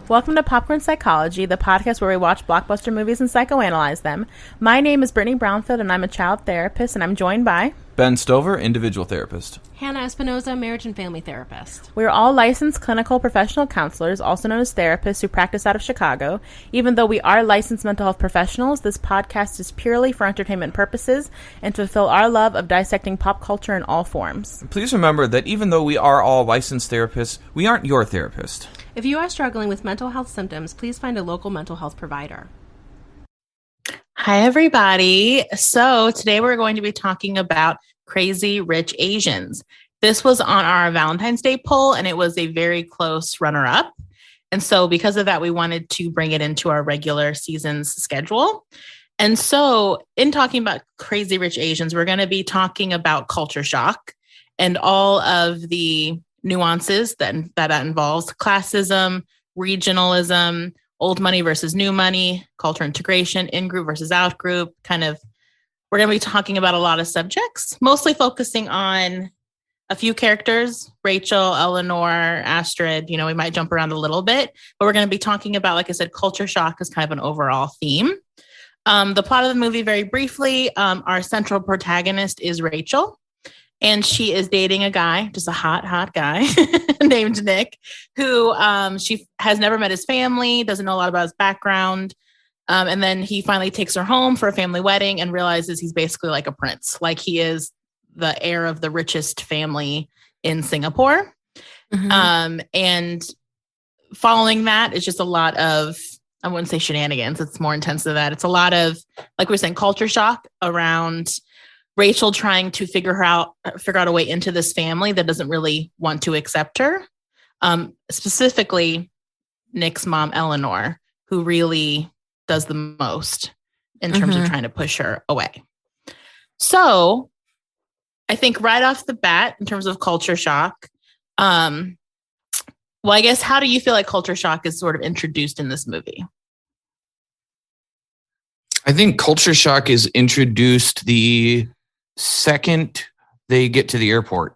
Welcome to Popcorn Psychology, the podcast where we watch blockbuster movies and psychoanalyze them. My name is Brittany Brownfield, and I'm a child therapist, and I'm joined by Ben Stover, individual therapist. Hannah Espinoza, marriage and family therapist. We are all licensed clinical professional counselors, also known as therapists, who practice out of Chicago. Even though we are licensed mental health professionals, this podcast is purely for entertainment purposes and to fulfill our love of dissecting pop culture in all forms. Please remember that even though we are all licensed therapists, we aren't your therapist. If you are struggling with mental health symptoms, please find a local mental health provider. Hi, everybody. So today we're going to be talking about Crazy Rich Asians. This was on our Valentine's Day poll, and it was a very close runner-up. And so because of that, we wanted to bring it into our regular season's schedule. And so in talking about Crazy Rich Asians, we're going to be talking about culture shock and all of the nuances that involves classism, regionalism, old money versus new money, culture integration, in-group versus out-group, we're going to be talking about a lot of subjects, mostly focusing on a few characters, Rachel, Eleanor, Astrid. We might jump around a little bit, but we're going to be talking about, like I said, culture shock as kind of an overall theme. The plot of the movie, very briefly, our central protagonist is Rachel. And she is dating a guy, just a hot guy named Nick, who she has never met his family, doesn't know a lot about his background. And then he finally takes her home for a family wedding and realizes he's basically like a prince. Like he is the heir of the richest family in Singapore. Mm-hmm. And following that, it's just a lot of, I wouldn't say shenanigans. It's more intense than that. It's a lot of, like we were saying, culture shock around Rachel trying to figure out a way into this family that doesn't really want to accept her. Specifically, Nick's mom, Eleanor, who really does the most in terms of trying to push her away. So I think right off the bat, in terms of culture shock, I guess, how do you feel like culture shock is sort of introduced in this movie? I think culture shock is introduced the second they get to the airport.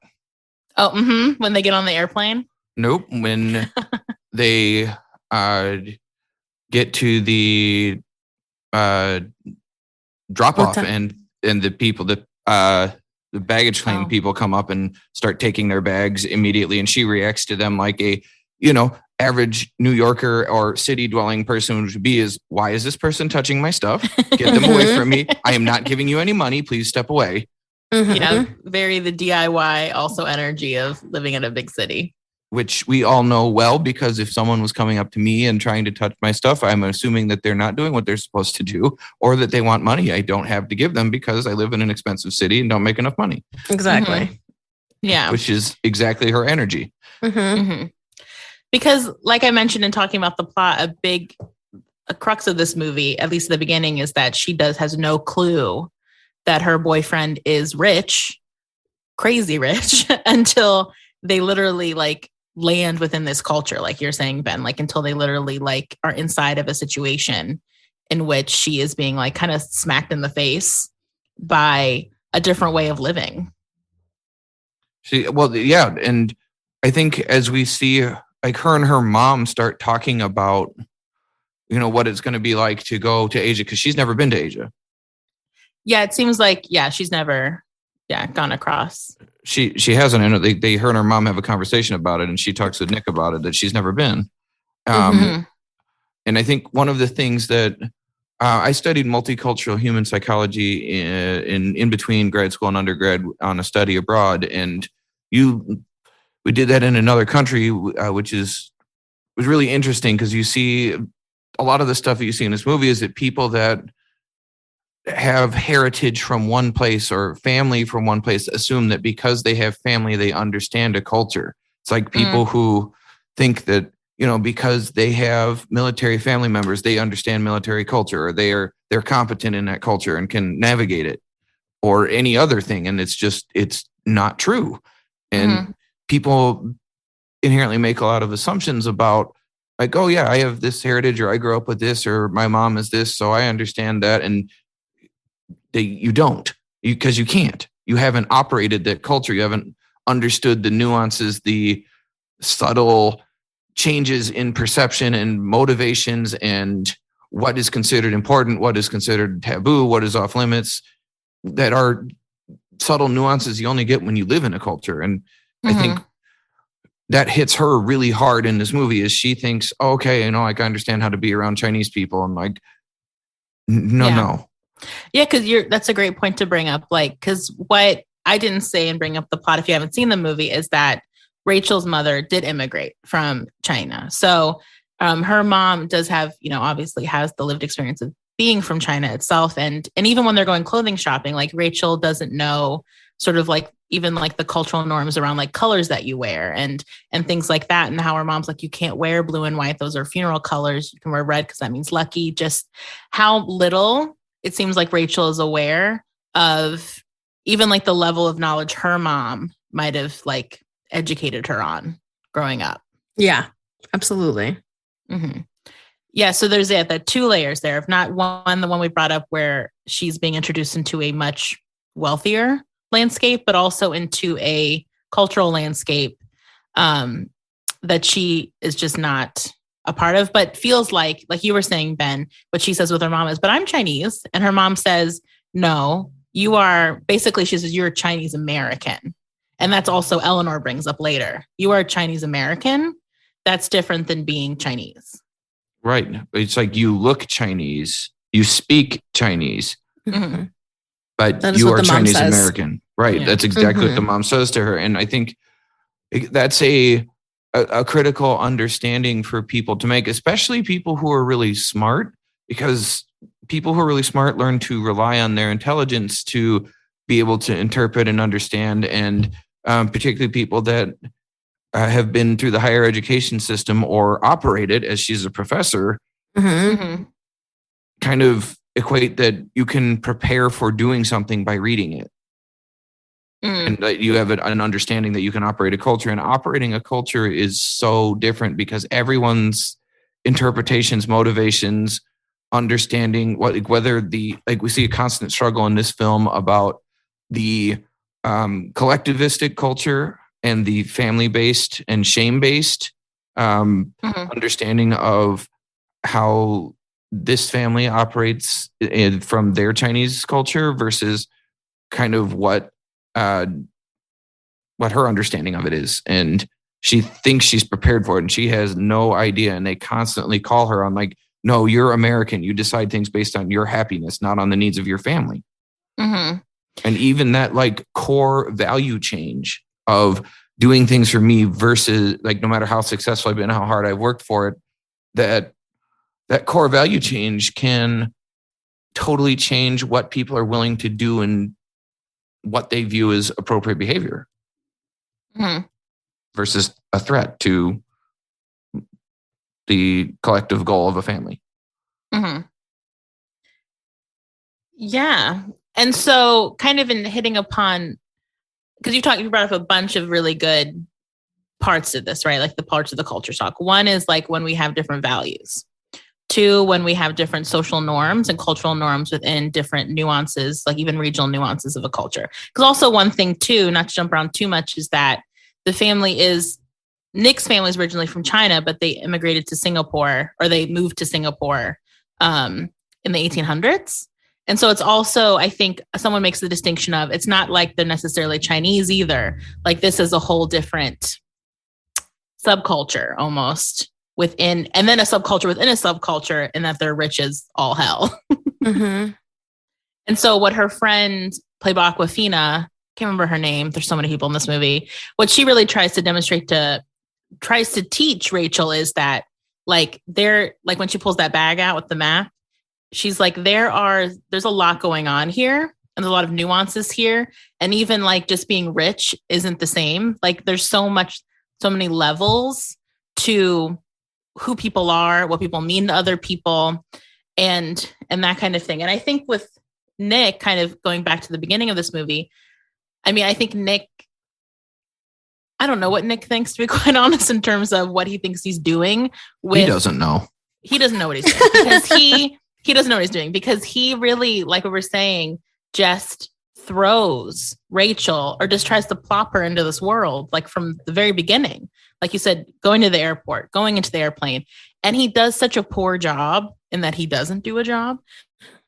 Oh, when they get on the airplane? Nope. When they get to the drop off and the people, the baggage claim people come up and start taking their bags immediately. And she reacts to them like a, average New Yorker or city dwelling person would be is, why is this person touching my stuff? Get them away from me. I am not giving you any money. Please step away. Mm-hmm. Yeah, very the DIY also energy of living in a big city. Which we all know well, because if someone was coming up to me and trying to touch my stuff, I'm assuming that they're not doing what they're supposed to do, or that they want money I don't have to give them because I live in an expensive city and don't make enough money. Exactly. Mm-hmm. Yeah. Which is exactly her energy. Mm-hmm. Mm-hmm. Because like I mentioned in talking about the plot, a crux of this movie, at least at the beginning, is that she has no clue that her boyfriend is rich, crazy rich, until they literally land within this culture, like you're saying, Ben, until they literally are inside of a situation in which she is being kind of smacked in the face by a different way of living. And I think as we see her and her mom start talking about, what it's going to be like to go to Asia, because she's never been to Asia. Yeah, it seems like, she's never, gone across. She hasn't. And her and her mom have a conversation about it, and she talks with Nick about it, that she's never been. And I think one of the things that I studied multicultural human psychology in between grad school and undergrad on a study abroad, and we did that in another country, which was really interesting, because you see a lot of the stuff that you see in this movie is that people that have heritage from one place or family from one place assume that because they have family, they understand a culture. It's like people who think that, because they have military family members, they understand military culture, or they're competent in that culture and can navigate it, or any other thing. And it's not true. And people inherently make a lot of assumptions about oh yeah, I have this heritage, or I grew up with this, or my mom is this, so I understand that. And you don't, because you can't. You haven't operated that culture. You haven't understood the nuances, the subtle changes in perception and motivations and what is considered important, what is considered taboo, what is off limits, that are subtle nuances you only get when you live in a culture. And I think that hits her really hard in this movie is she thinks, oh, okay, like I understand how to be around Chinese people. And like, no. Yeah, because that's a great point to bring up. Like, because what I didn't say and bring up the plot if you haven't seen the movie is that Rachel's mother did immigrate from China. So her mom does have, obviously has the lived experience of being from China itself. And even when they're going clothing shopping, like Rachel doesn't know sort of like even like the cultural norms around like colors that you wear and things like that. And how her mom's like, you can't wear blue and white. Those are funeral colors. You can wear red because that means lucky. Just how little it seems like Rachel is aware of even like the level of knowledge her mom might have like educated her on growing up. Yeah, absolutely. Mm-hmm. Yeah, so there's the two layers there. If not one, the one we brought up where she's being introduced into a much wealthier landscape, but also into a cultural landscape that she is just not a part of, but feels like you were saying, Ben, what she says with her mom is, but I'm Chinese. And her mom says, no, you are, basically she says, you're Chinese American. And that's also Eleanor brings up later. You are Chinese American. That's different than being Chinese. Right. It's like you look Chinese, you speak Chinese, but you are Chinese American. Right. Yeah. That's exactly what the mom says to her. And I think that's a critical understanding for people to make, especially people who are really smart, because people who are really smart learn to rely on their intelligence to be able to interpret and understand. And particularly people that have been through the higher education system or operated as she's a professor, kind of equate that you can prepare for doing something by reading it. And that you have an understanding that you can operate a culture, and operating a culture is so different because everyone's interpretations, motivations, understanding whether we see a constant struggle in this film about the collectivistic culture and the family-based and shame-based understanding of how this family operates from their Chinese culture versus kind of what her understanding of it is. And she thinks she's prepared for it and she has no idea. And they constantly call her on like, no, you're American. You decide things based on your happiness, not on the needs of your family. And even that like core value change of doing things for me versus like, no matter how successful I've been, how hard I've worked for it, that core value change can totally change what people are willing to do and what they view as appropriate behavior versus a threat to the collective goal of a family. Yeah. And so kind of in hitting upon, because you brought up a bunch of really good parts of this, right? Like the parts of the culture talk. One is like when we have different values. Two, when we have different social norms and cultural norms within different nuances, like even regional nuances of a culture. Because also one thing too, not to jump around too much, is that Nick's family is originally from China, but they immigrated to Singapore, or they moved to Singapore in the 1800s. And so it's also, I think someone makes the distinction of, it's not like they're necessarily Chinese either. Like this is a whole different subculture almost within, and then a subculture within a subculture, in that they're rich as all hell. And so what her friend, played by Awkwafina, can't remember her name, there's so many people in this movie, what she really tries to teach Rachel is that like when she pulls that bag out with the map, she's like, there's a lot going on here and there's a lot of nuances here. And even like just being rich isn't the same. Like there's so many levels to who people are, what people mean to other people, and that kind of thing. And I think with Nick, kind of going back to the beginning of this movie, I mean, I think Nick, I don't know what Nick thinks, to be quite honest, in terms of what he thinks he's doing. He doesn't know. He doesn't know what he's doing because he doesn't know what he's doing because he really, like what we're saying, just throws Rachel or just tries to plop her into this world, like from the very beginning. Like you said, going to the airport, going into the airplane. And he does such a poor job in that he doesn't do a job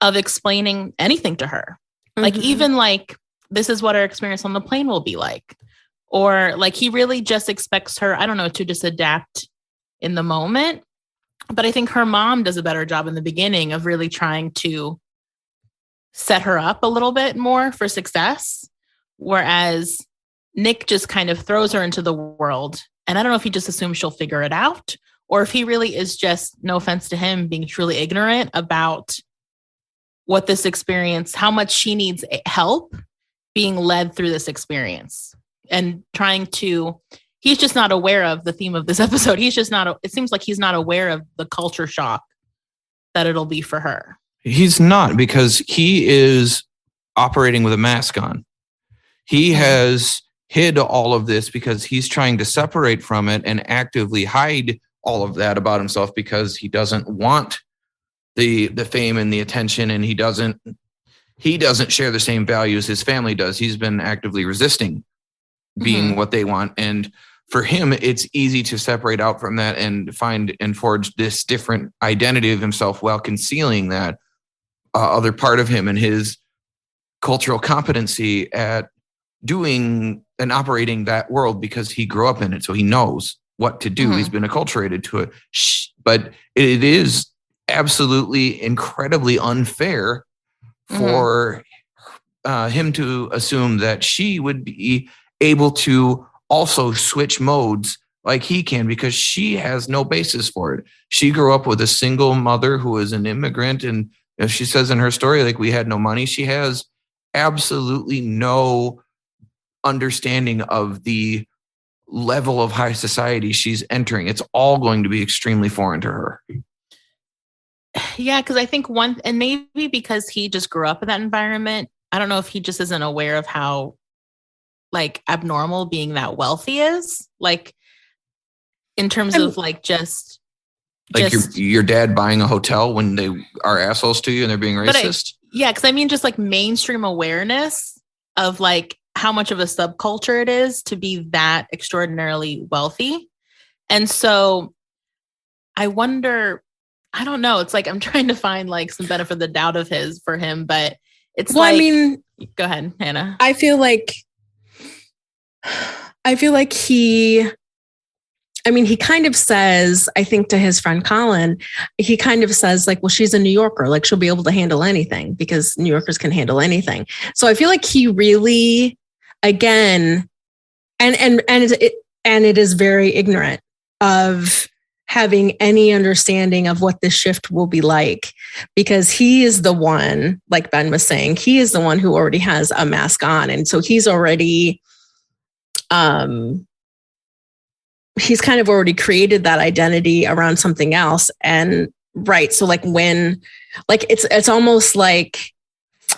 of explaining anything to her. Like, even like, this is what our experience on the plane will be like. Or like, he really just expects her, I don't know, to just adapt in the moment. But I think her mom does a better job in the beginning of really trying to set her up a little bit more for success. Whereas Nick just kind of throws her into the world. And I don't know if he just assumes she'll figure it out, or if he really is just, no offense to him, being truly ignorant about what this experience, how much she needs help being led through this experience, and trying to, he's just not aware of the theme of this episode. He's just not, it seems like he's not aware of the culture shock that it'll be for her. He's not, because he is operating with a mask on. He has hid all of this because he's trying to separate from it and actively hide all of that about himself, because he doesn't want the fame and the attention, and he doesn't share the same values his family does. He's been actively resisting being what they want. And for him, it's easy to separate out from that and find and forge this different identity of himself while concealing that other part of him and his cultural competency at doing and operating that world, because he grew up in it. So he knows what to do. He's been acculturated to it. But it is absolutely incredibly unfair for him to assume that she would be able to also switch modes like he can, because she has no basis for it. She grew up with a single mother who is an immigrant. And if she says in her story, like, we had no money, she has absolutely no understanding of the level of high society she's entering. It's all going to be extremely foreign to her. Yeah, because I think and maybe because he just grew up in that environment, I don't know if he just isn't aware of how like abnormal being that wealthy is, like in terms of like just your dad buying a hotel when they are assholes to you and they're being racist. Yeah, because I mean, just like mainstream awareness of like how much of a subculture it is to be that extraordinarily wealthy. And so I wonder, I don't know. It's like I'm trying to find like some benefit of the doubt of his for him, but it's I mean, go ahead, Hannah. I feel like he kind of says, I think to his friend Colin, he kind of says like, well, she's a New Yorker, like she'll be able to handle anything because New Yorkers can handle anything. So I feel like he really, again, and it is very ignorant of having any understanding of what this shift will be like, because he is the one, like Ben was saying, he is the one who already has a mask on. And so he's already, he's kind of already created that identity around something else. And right. So like when, like, it's almost like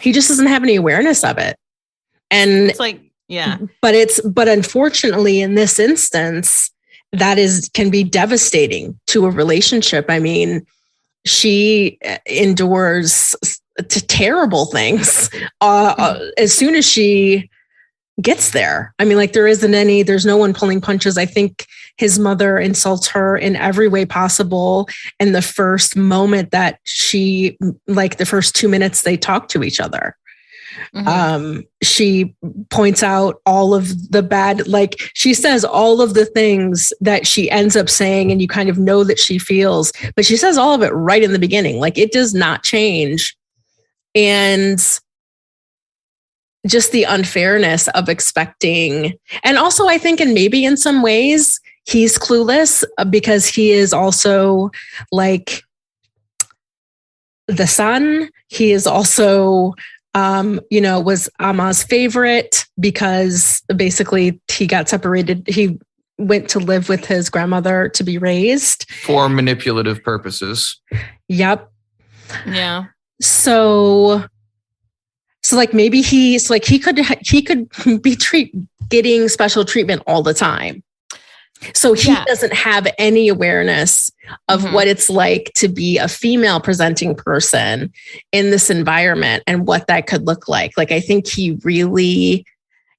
he just doesn't have any awareness of it. And it's like, yeah, but unfortunately in this instance, that can be devastating to a relationship. I mean, she endures terrible things as soon as she gets there. I mean, like there's no one pulling punches. I think his mother insults her in every way possible. And the first moment that the first 2 minutes they talk to each other, she points out all of the bad, like she says all of the things that she ends up saying, and you kind of know that she feels, but she says all of it right in the beginning. Like it does not change. And just the unfairness of expecting. And also I think, and maybe in some ways he's clueless because he is also like the son. He is also, was Amma's favorite because basically he got separated. He went to live with his grandmother to be raised. For manipulative purposes. Yep. Yeah. So like maybe he could be getting special treatment all the time. So he Yeah. doesn't have any awareness of what it's like to be a female presenting person in this environment and what that could look like. Like, I think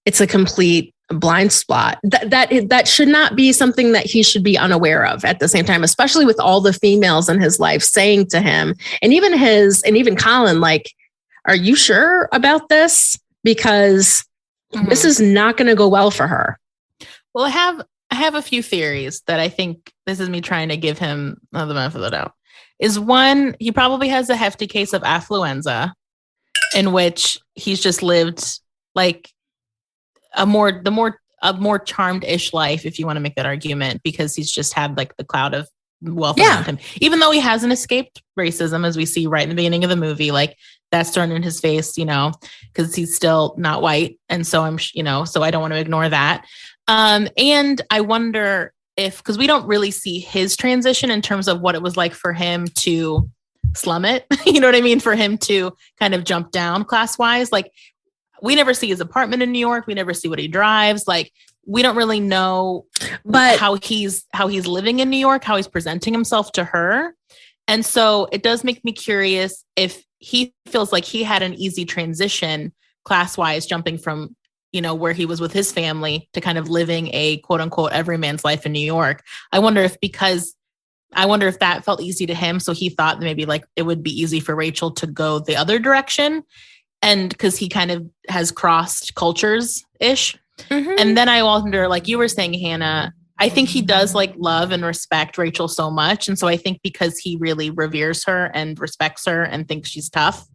it's a complete blind spot. That should not be something that he should be unaware of at the same time, especially with all the females in his life saying to him, and even Colin, like, are you sure about this? Because this is not going to go well for her. Well, I have a few theories that I think, this is me trying to give him the benefit of the doubt. Is one, he probably has a hefty case of affluenza in which he's just lived like a more charmed-ish life, if you want to make that argument, because he's just had like the cloud of wealth around him. Even though he hasn't escaped racism, as we see right in the beginning of the movie, like that's thrown in his face, because he's still not white. And so so I don't want to ignore that. And I wonder because we don't really see his transition in terms of what it was like for him to slum it, you know what I mean? For him to kind of jump down class wise. Like, we never see his apartment in New York. We never see what he drives. Like, we don't really know how he's living in New York, how he's presenting himself to her. And so it does make me curious if he feels like he had an easy transition class wise, jumping from, where he was with his family to kind of living a quote unquote everyman's life in New York. I wonder if that felt easy to him. So he thought that maybe like it would be easy for Rachel to go the other direction. And because he kind of has crossed cultures ish. And then I wonder, like you were saying, Hannah, I think he does like love and respect Rachel so much. And so I think because he really reveres her and respects her and thinks she's tough,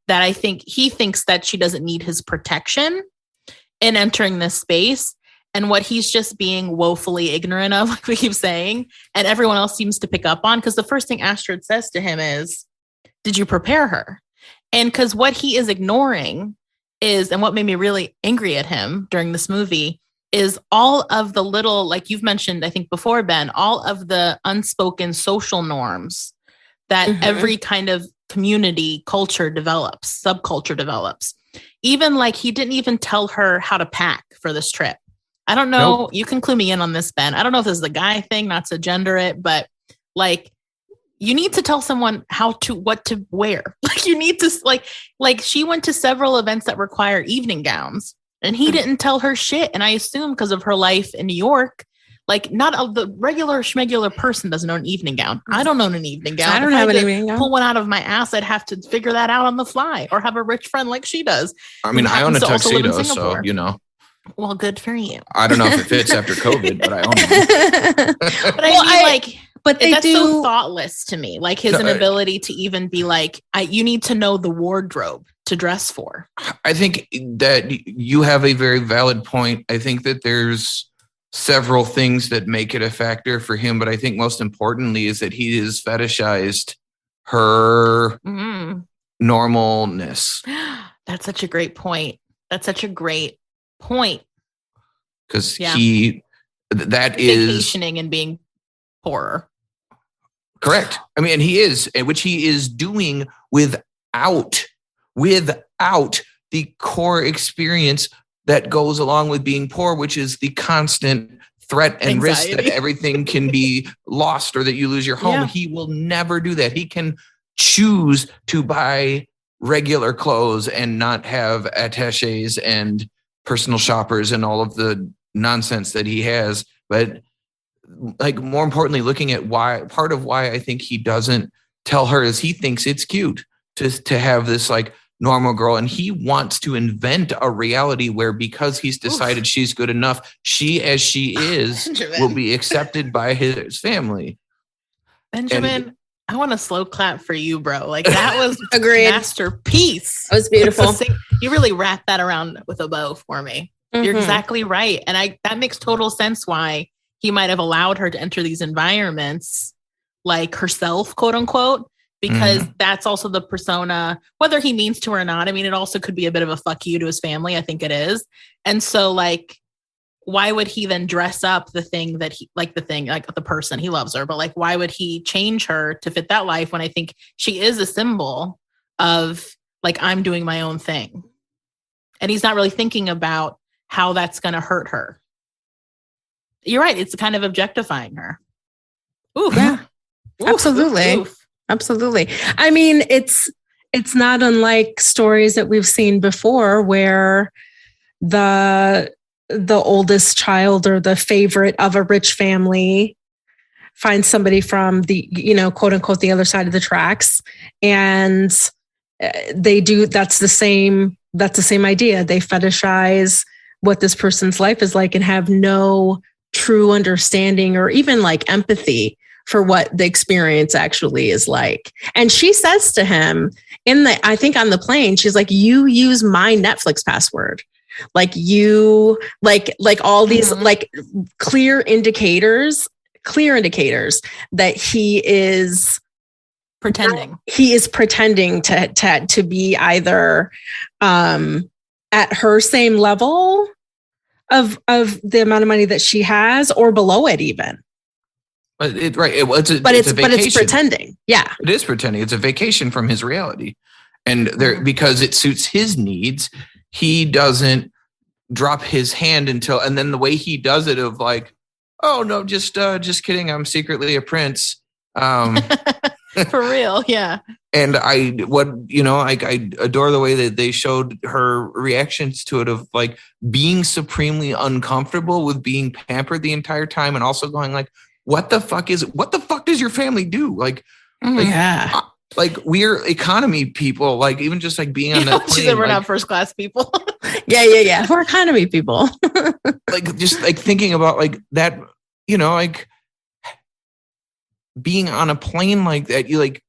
that I think he thinks that she doesn't need his protection in entering this space. And what he's just being woefully ignorant of, like we keep saying, and everyone else seems to pick up on, because the first thing Astrid says to him is, did you prepare her? And because what he is ignoring is, and what made me really angry at him during this movie, is all of the little, like you've mentioned, I think before, Ben, all of the unspoken social norms that every kind of community culture develops, subculture develops. Even like he didn't even tell her how to pack for this trip. I don't know. Nope. You can clue me in on this, Ben. I don't know if this is a guy thing, not to gender it, but like, you need to tell someone what to wear. Like, you need to like she went to several events that require evening gowns and he didn't tell her shit. And I assume because of her life in New York, like the regular schmegular person doesn't own an evening gown. I don't own an evening gown. I don't have an evening gown. Pull one out of my ass, I'd have to figure that out on the fly or have a rich friend like she does. I mean, I own a tuxedo, so Well, good for you. I don't know if it fits after COVID, but I own it. But I mean, but that's so thoughtless to me. Like his inability to even be like, you need to know the wardrobe to dress for. I think that you have a very valid point. I think that there's several things that make it a factor for him, but I think most importantly is that he has fetishized her normalness. That's such a great point. Because that is vacationing and being poorer. Correct. I mean, he is, which he is doing without the core experience that goes along with being poor, which is the constant threat and anxiety. Risk that everything can be lost or that you lose your home. Yeah. He will never do that. He can choose to buy regular clothes and not have attachés and personal shoppers and all of the nonsense that he has. But like, more importantly, looking at part of why I think he doesn't tell her is he thinks it's cute to have this like normal girl. And he wants to invent a reality where, because he's decided she's good enough, she as she is will be accepted by his family. Benjamin, I want a slow clap for you, bro. Like, that was a masterpiece. That was beautiful. You really wrapped that around with a bow for me. You're exactly right. And that makes total sense why he might have allowed her to enter these environments like herself, quote unquote, because that's also the persona, whether he means to or not. I mean, it also could be a bit of a fuck you to his family. I think it is. And so like, why would he then dress up the thing that like the person, he loves her, but like, why would he change her to fit that life when I think she is a symbol of like, I'm doing my own thing. And he's not really thinking about how that's going to hurt her. you're right. It's kind of objectifying her. Oof. Yeah, Oof, absolutely. oof, oof. Absolutely. I mean, it's not unlike stories that we've seen before where the oldest child or the favorite of a rich family finds somebody from the, quote unquote, the other side of the tracks. And that's the same idea. They fetishize what this person's life is like and have no true understanding or even like empathy for what the experience actually is like. And she says to him I think on the plane, she's like, you use my Netflix password. Like you, like all these like clear indicators that he is Pretending. to be either at her same level of the amount of money that she has or below it even. It's pretending. Yeah. It is pretending. It's a vacation from his reality. And because it suits his needs, he doesn't drop his hand and then the way he does it of like, oh no, just kidding. I'm secretly a prince. For real. Yeah. And I adore the way that they showed her reactions to it of like being supremely uncomfortable with being pampered the entire time. And also going like, what the fuck does your family do? Like, like we're economy people, like even just like being on that plane. She said we're not first class people. Yeah. We're economy people. Like just like thinking about like that, like being on a plane like that, you like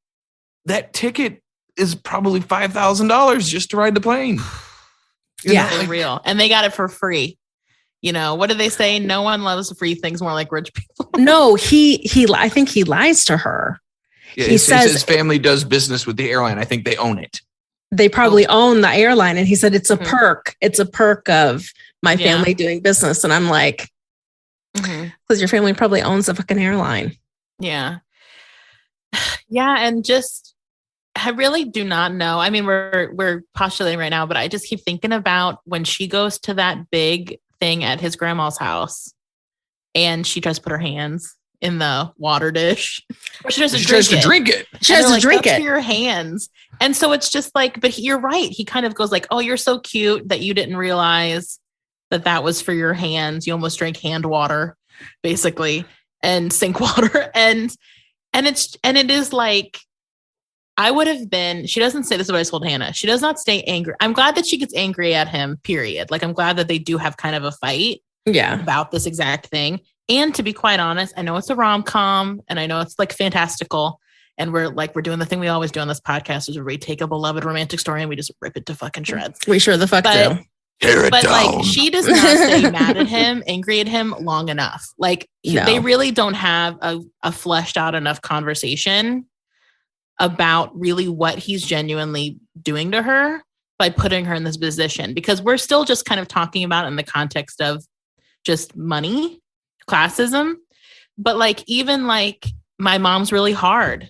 that ticket is probably $5,000 just to ride the plane. For real. And they got it for free. What do they say? No one loves free things more like rich people. No, I think he lies to her. Yeah, he says his family does business with the airline. I think they own it. They probably own the airline. And he said, it's a perk. It's a perk of my family doing business. And I'm like, because your family probably owns the fucking airline. Yeah. Yeah. And just, I really do not know. I mean, we're postulating right now, but I just keep thinking about when she goes to that big thing at his grandma's house and she tries to put her hands in the water dish. Or she tries to drink it. She has to drink it. For your hands. And so it's just like, but you're right. He kind of goes like, oh, you're so cute that you didn't realize that was for your hands. You almost drank hand water, basically, and sink water. And it is like, I would have been, she doesn't say this is what I told Hannah. She does not stay angry. I'm glad that she gets angry at him, period. Like, I'm glad that they do have kind of a fight about this exact thing. And to be quite honest, I know it's a rom-com and I know it's like fantastical. And we're doing the thing we always do on this podcast is where we take a beloved romantic story and we just rip it to fucking shreds. We sure the fuck do. But like, she does not stay mad at him, angry at him long enough. Like they really don't have a fleshed out enough conversation about really what he's genuinely doing to her by putting her in this position, because we're still just kind of talking about it in the context of just money, classism. But like, even like my mom's really hard.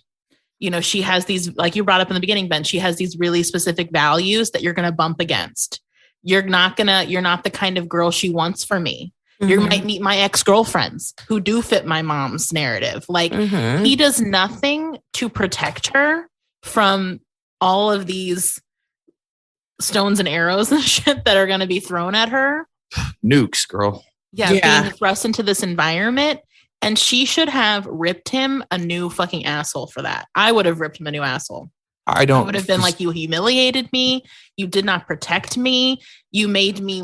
She has these, like you brought up in the beginning, Ben, she has these really specific values that you're going to bump against. You're not the kind of girl she wants for me. Mm-hmm. You might meet my ex-girlfriends who do fit my mom's narrative. Like he does nothing to protect her from all of these stones and arrows and shit that are going to be thrown at her. Nukes, girl. Yeah. Being thrust into this environment. And she should have ripped him a new fucking asshole for that. I would have ripped him a new asshole. I would have been like, you humiliated me. You did not protect me. You made me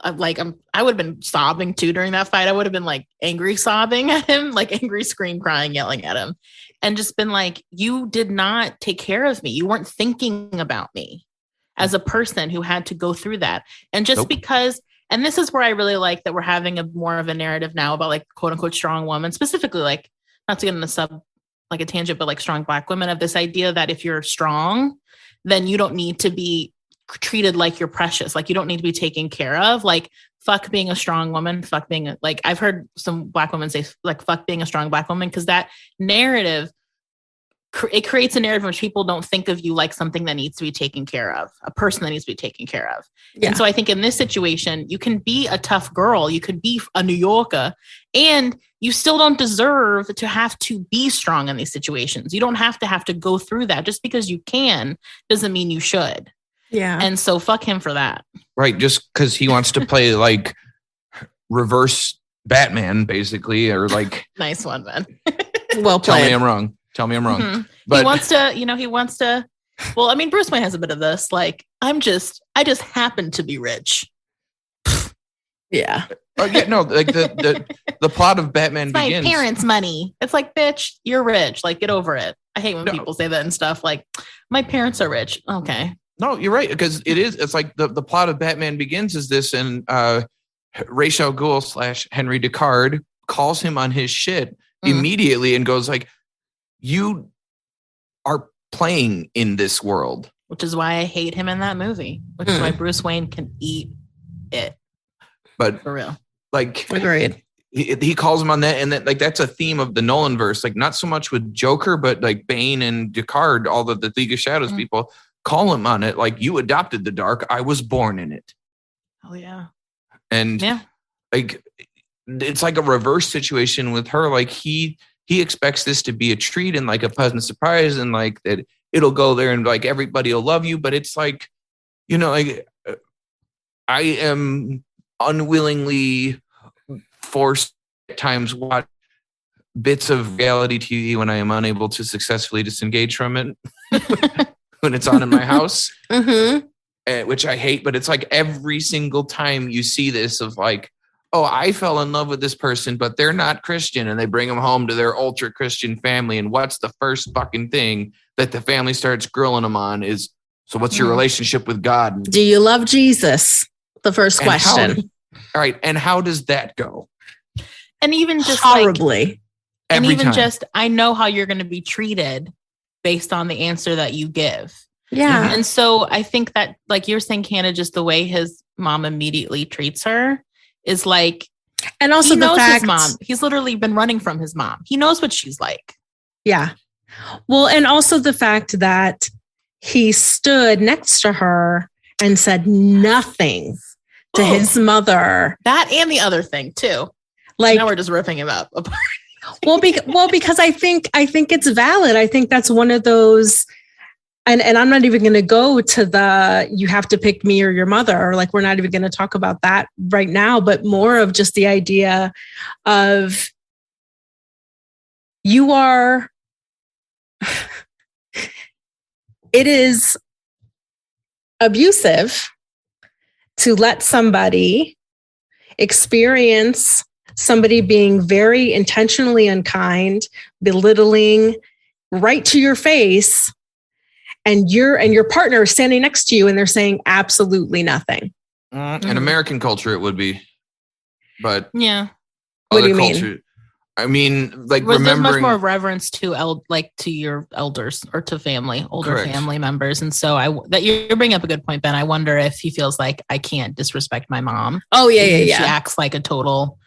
I would have been sobbing too during that fight. I would have been like angry sobbing at him, like angry scream crying, yelling at him, and just been like, you did not take care of me. You weren't thinking about me as a person who had to go through that. And just because, and this is where I really like that we're having more of a narrative now about like quote unquote strong woman, specifically, like not to get in a tangent, but like strong Black women, of this idea that if you're strong, then you don't need to be treated like you're precious. Like you don't need to be taken care of. Like fuck being a strong woman, fuck being like, I've heard some Black women say like, fuck being a strong Black woman. Cause that narrative it creates a narrative in which people don't think of you like something that needs to be taken care of, a person that needs to be taken care of. Yeah. And so I think in this situation, you can be a tough girl, you could be a New Yorker, and you still don't deserve to have to be strong in these situations. You don't have to go through that. Just because you can doesn't mean you should. Yeah. And so fuck him for that. Right. Just because he wants to play like reverse Batman, basically, or like. Nice one, man. Well played. Tell me I'm wrong. Mm-hmm. But he wants to, well, I mean, Bruce Wayne has a bit of this, like, I just happen to be rich. Yeah. No, like the plot of Batman it's Begins. My parents' money. It's like, bitch, you're rich. Like, get over it. I hate when people say that and stuff. Like, my parents are rich. Okay. No, you're right, because it's like the plot of Batman Begins is this, and Ra's al Ghul / Henry Deckard calls him on his shit immediately and goes like, you are playing in this world. Which is why I hate him in that movie. Which is why Bruce Wayne can eat it. But for real. Like, agreed. He calls him on that, and that, like, that's a theme of the Nolanverse. Like, not so much with Joker, but like Bane and Deckard, all the League of Shadows people call him on it. Like, you adopted the dark. I was born in it. Oh yeah. And like, it's like a reverse situation with her. Like, he expects this to be a treat and like a pleasant surprise, and like that it'll go there and like everybody will love you. But it's like, like I am unwillingly forced at times watch bits of reality TV when I am unable to successfully disengage from it when it's on in my house, which I hate. But it's like every single time you see this of like, oh, I fell in love with this person, but they're not Christian, and they bring them home to their ultra Christian family. And what's the first fucking thing that the family starts grilling them on is, so what's your relationship with God? Do you love Jesus? The first question. All right. And how does that go? And even just horribly. I know how you're going to be treated based on the answer that you give. Yeah. And so I think that, like you're saying, Hannah, just the way his mom immediately treats her is like, and also he knows his mom. He's literally been running from his mom. He knows what she's like. Yeah. Well, and also the fact that he stood next to her and said nothing to his mother. That and the other thing too. Like, now we're just ripping him up. well, because I think it's valid. I think that's one of those. And I'm not even going to go to the, you have to pick me or your mother, or like, we're not even going to talk about that right now, but more of just the idea of you are, it is abusive to let somebody experience somebody being very intentionally unkind, belittling right to your face. And your partner is standing next to you and they're saying absolutely nothing. In American culture, it would be. But yeah. What do you mean? I mean, like, there's remembering. There's much more reverence to to your elders or to older family members. And so that you're bringing up a good point, Ben. I wonder if he feels like, I can't disrespect my mom. Oh, yeah. She acts like a total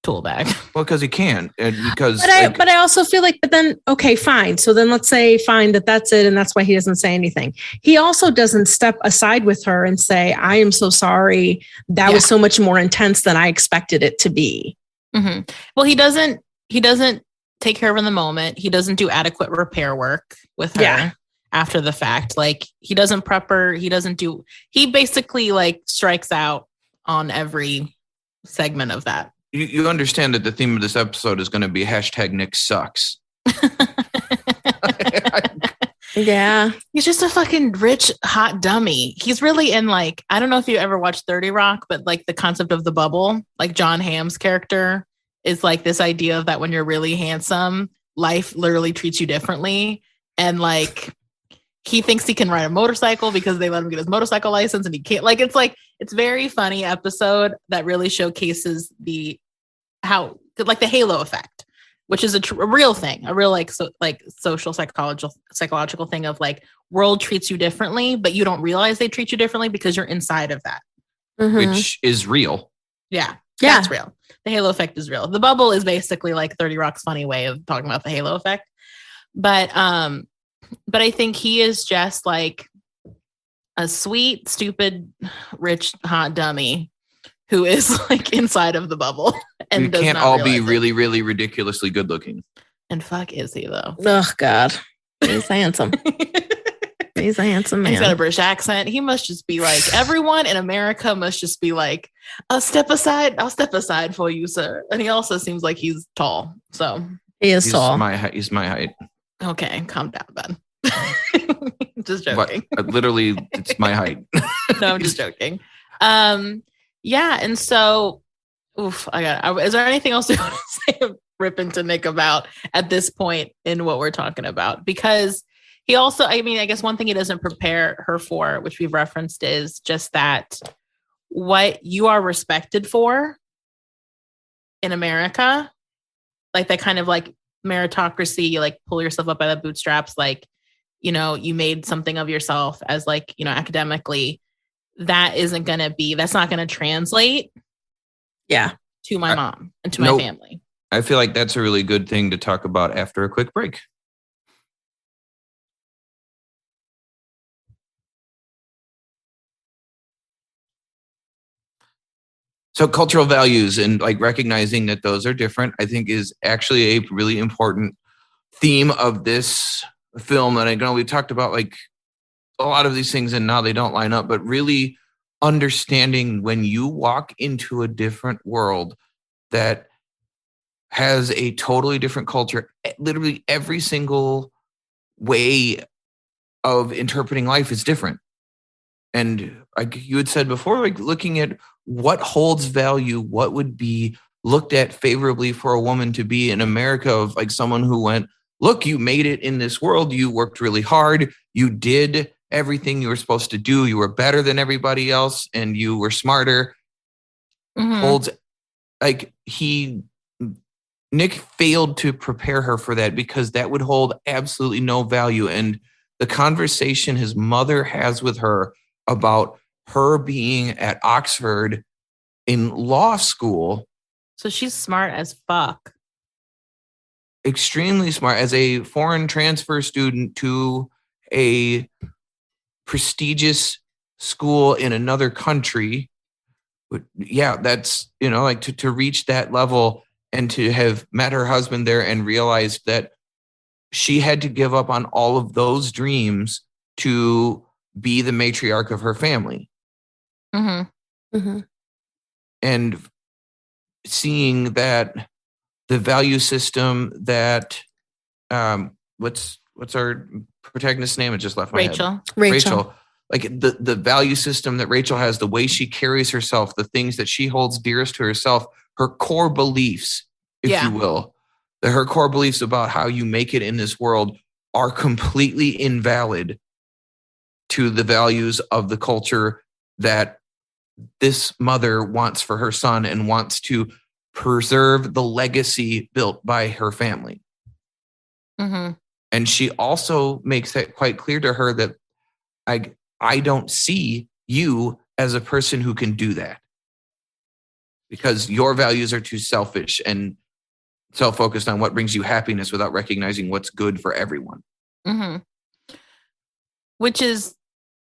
tool bag. Well, because he can, and because. But I also feel like, but then, okay, fine. So then let's say, fine, that's it. And that's why he doesn't say anything. He also doesn't step aside with her and say, I am so sorry. That was so much more intense than I expected it to be. Mm-hmm. Well, he doesn't take care of her in the moment. He doesn't do adequate repair work with her after the fact. Like, he doesn't prep her. He basically like strikes out on every segment of that. You understand that the theme of this episode is going to be #Nick sucks. Yeah. He's just a fucking rich, hot dummy. He's really in, like, I don't know if you ever watched 30 Rock, but like the concept of the bubble, like John Hamm's character is like this idea of that when you're really handsome, life literally treats you differently. And like, he thinks he can ride a motorcycle because they let him get his motorcycle license and he can't. It's very funny episode that really showcases the halo effect, which is a real thing, a real social psychological thing of like, world treats you differently, but you don't realize they treat you differently because you're inside of that, which is real. Yeah, that's real. The halo effect is real. The bubble is basically like 30 Rock's funny way of talking about the halo effect. But I think he is just like a sweet, stupid, rich, hot dummy who is like inside of the bubble and We does can't not all be realize it. really, really ridiculously good looking. And fuck is he though? Oh God, he's handsome. He's a handsome man. He's got a British accent. He must just be like, everyone in America must just be like, I'll step aside for you, sir. And he also seems like he's tall. So he is He's tall. He's my height. okay, calm down, Ben. Just joking. Literally, it's my height. No, I'm just joking. Yeah, and so is there anything else you want to say rip into Nick about at this point in what we're talking about? Because he also, I mean, I guess one thing he doesn't prepare her for, which we've referenced, is just that what you are respected for in America, like that kind of like meritocracy, you like pull yourself up by the bootstraps, like, you know, you made something of yourself as like, you know, academically, that's not going to translate to my mom and to my family. I feel like that's a really good thing to talk about after a quick break. So cultural values and like recognizing that those are different, I think is actually a really important theme of this film. And I know we've talked about like a lot of these things and now they don't line up, but really understanding when you walk into a different world that has a totally different culture, literally every single way of interpreting life is different. And like you had said before, like looking at what holds value, what would be looked at favorably for a woman to be in America, of like someone who went, look, you made it in this world. You worked really hard. You did everything you were supposed to do. You were better than everybody else and you were smarter. Holds like Nick failed to prepare her for that because that would hold absolutely no value. And the conversation his mother has with her about her being at Oxford in law school. So she's smart as fuck. Extremely smart as a foreign transfer student to a prestigious school in another country. But yeah, that's, you know, like to reach that level and to have met her husband there and realized that she had to give up on all of those dreams to be the matriarch of her family. And seeing that the value system that what's our protagonist's name? It just left my head. Rachel. Like the value system that Rachel has, the way she carries herself, the things that she holds dearest to herself, her core beliefs, if you will, her core beliefs about how you make it in this world are completely invalid to the values of the culture that this mother wants for her son and wants to preserve the legacy built by her family. And she also makes that quite clear to her that I don't see you as a person who can do that because your values are too selfish and self-focused on what brings you happiness without recognizing what's good for everyone. Which is,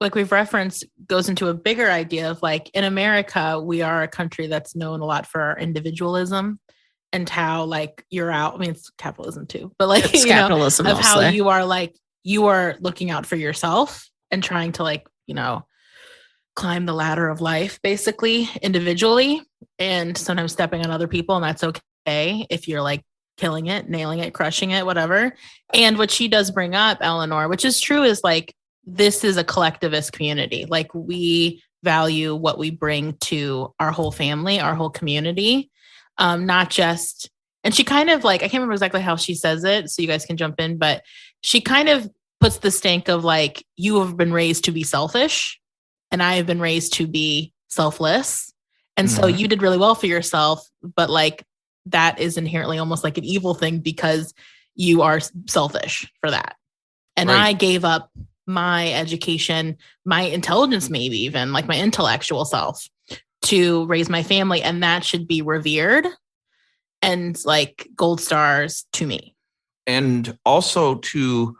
like we've referenced, goes into a bigger idea of like in America, we are a country that's known a lot for our individualism and how like you're out. I mean, it's capitalism too, but like, it's capitalism of how you are like, you are looking out for yourself and trying to like, you know, climb the ladder of life basically individually and sometimes stepping on other people. And that's okay if you're like killing it, nailing it, crushing it, whatever. And what she does bring up, Eleanor, which is true, is like, this is a collectivist community. Like we value what we bring to our whole family, our whole community, not just, and she kind of like, I can't remember exactly how she says it, so you guys can jump in, but she kind of puts the stink of like, you have been raised to be selfish and I have been raised to be selfless. And so you did really well for yourself, but like that is inherently almost like an evil thing because you are selfish for that. And I gave up my education, my intelligence, maybe even like my intellectual self to raise my family. And that should be revered and like gold stars to me. And also to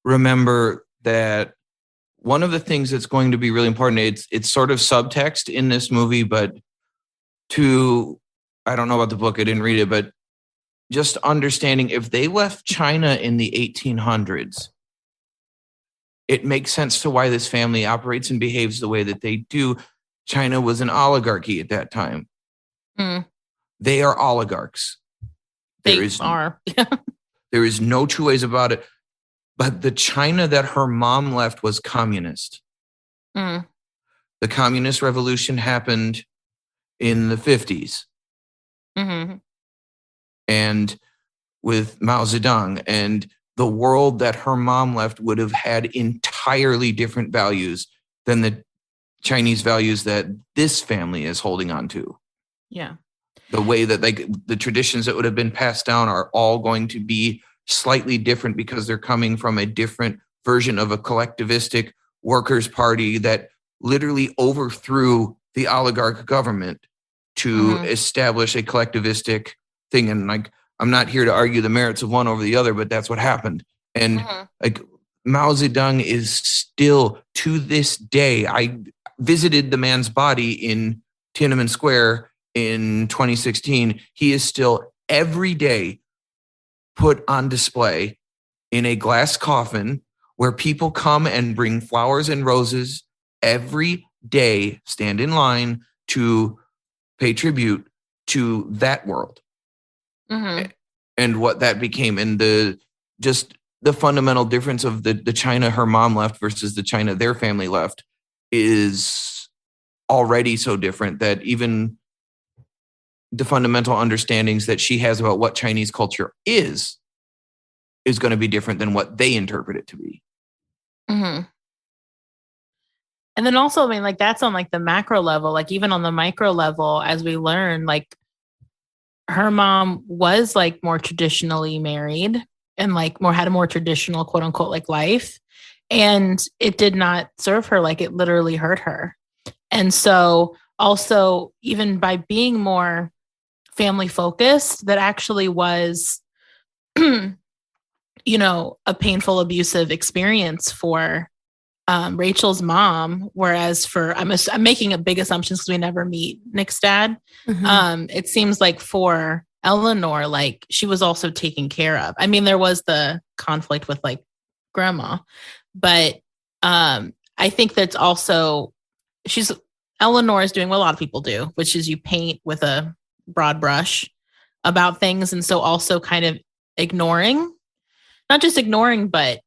remember that one of the things that's going to be really important, it's sort of subtext in this movie, but I don't know about the book, I didn't read it, but just understanding if they left China in the 1800s, it makes sense to why this family operates and behaves the way that they do. China was an oligarchy at that time. Mm. They are oligarchs. There is no two ways about it. But the China that her mom left was communist. Mm. The communist revolution happened in the 50s. Mm-hmm. And with Mao Zedong, and the world that her mom left would have had entirely different values than the Chinese values that this family is holding on to. Yeah. The way that the traditions that would have been passed down are all going to be slightly different because they're coming from a different version of a collectivistic workers' party that literally overthrew the oligarch government to establish a collectivistic thing. And like, I'm not here to argue the merits of one over the other, but that's what happened. And like Mao Zedong is still, to this day, I visited the man's body in Tiananmen Square in 2016. He is still every day put on display in a glass coffin where people come and bring flowers and roses every day, stand in line to pay tribute to that world. And what that became, and the fundamental difference of the China her mom left versus the China their family left is already so different that even the fundamental understandings that she has about what Chinese culture is going to be different than what they interpret it to be. Mm-hmm. And then also, I mean, like that's on like the macro level, like even on the micro level, as we learn, like her mom was like more traditionally married and like had a more traditional quote unquote like life. And it did not serve her. Like it literally hurt her. And so also even by being more family focused, that actually was, a painful, abusive experience for Rachel's mom. Whereas I'm making a big assumptions because we never meet Nick's dad. It seems like for Eleanor, like she was also taken care of. I mean, there was the conflict with like grandma, but I think that's also Eleanor is doing what a lot of people do, which is you paint with a broad brush about things. And so also kind of not just ignoring, but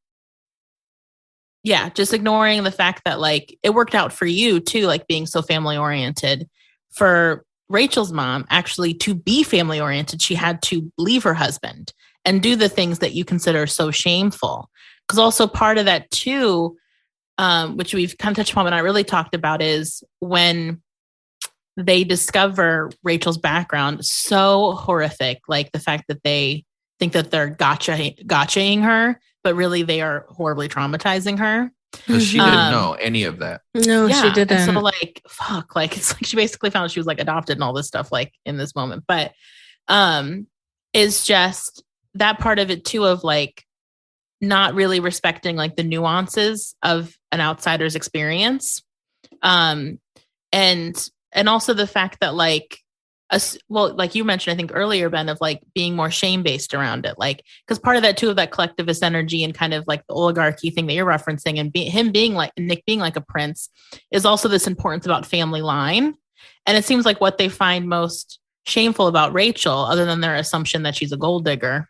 just ignoring the fact that like it worked out for you too, like being so family oriented. For Rachel's mom, actually to be family oriented, she had to leave her husband and do the things that you consider so shameful. Because also part of that too, which we've kind of touched upon but not really talked about, is when they discover Rachel's background, so horrific, like the fact that they think that they're gotchaing her, but really they are horribly traumatizing her. Because she didn't know any of that. No, she didn't. And so like, fuck, like it's like she basically found out she was like adopted and all this stuff like in this moment. But is just that part of it too, of like not really respecting like the nuances of an outsider's experience. And also the fact that like, like you mentioned, I think earlier, Ben, of like being more shame-based around it. Like, because part of that too, of that collectivist energy and kind of like the oligarchy thing that you're referencing, and him being like Nick being like a prince, is also this importance about family line. And it seems like what they find most shameful about Rachel, other than their assumption that she's a gold digger,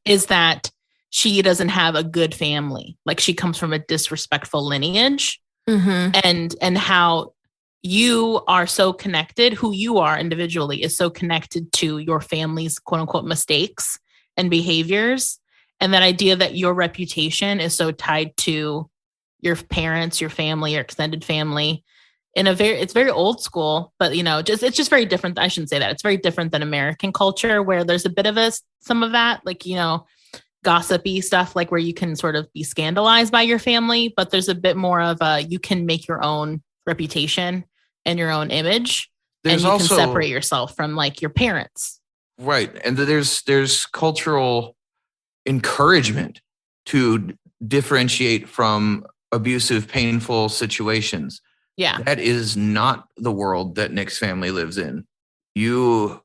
is that she doesn't have a good family. Like she comes from a disrespectful lineage, and how you are so connected, who you are individually is so connected to your family's quote unquote mistakes and behaviors. And that idea that your reputation is so tied to your parents, your family, your extended family it's very old school, but it's just very different. I shouldn't say that. It's very different than American culture, where there's a bit of some of that, like, gossipy stuff, like where you can sort of be scandalized by your family, but there's a bit more of you can make your own reputation and your own image, and you can separate yourself from like your parents. Right. And there's cultural encouragement to differentiate from abusive, painful situations. Yeah. That is not the world that Nick's family lives in. You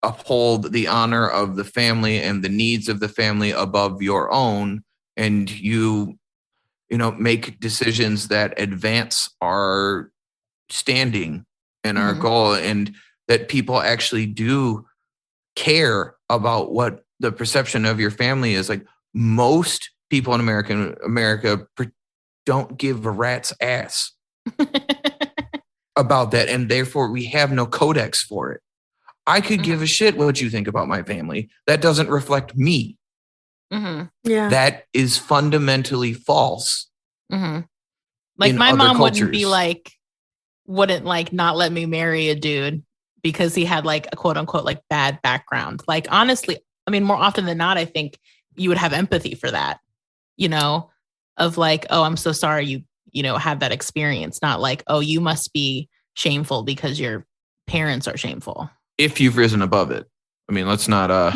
uphold the honor of the family and the needs of the family above your own, and you make decisions that advance our standing and our goal, and that people actually do care about what the perception of your family is. Like, most people in America don't give a rat's ass about that, and therefore we have no codex for it. I could give a shit what you think about my family. That doesn't reflect me. Yeah. That is fundamentally false. Like, my mom cultures. wouldn't not let me marry a dude because he had like a quote unquote like bad background. Like, honestly, I mean, more often than not, I think you would have empathy for that, of like, oh, I'm so sorry you have that experience. Not like, oh, you must be shameful because your parents are shameful. If you've risen above it. I mean, let's not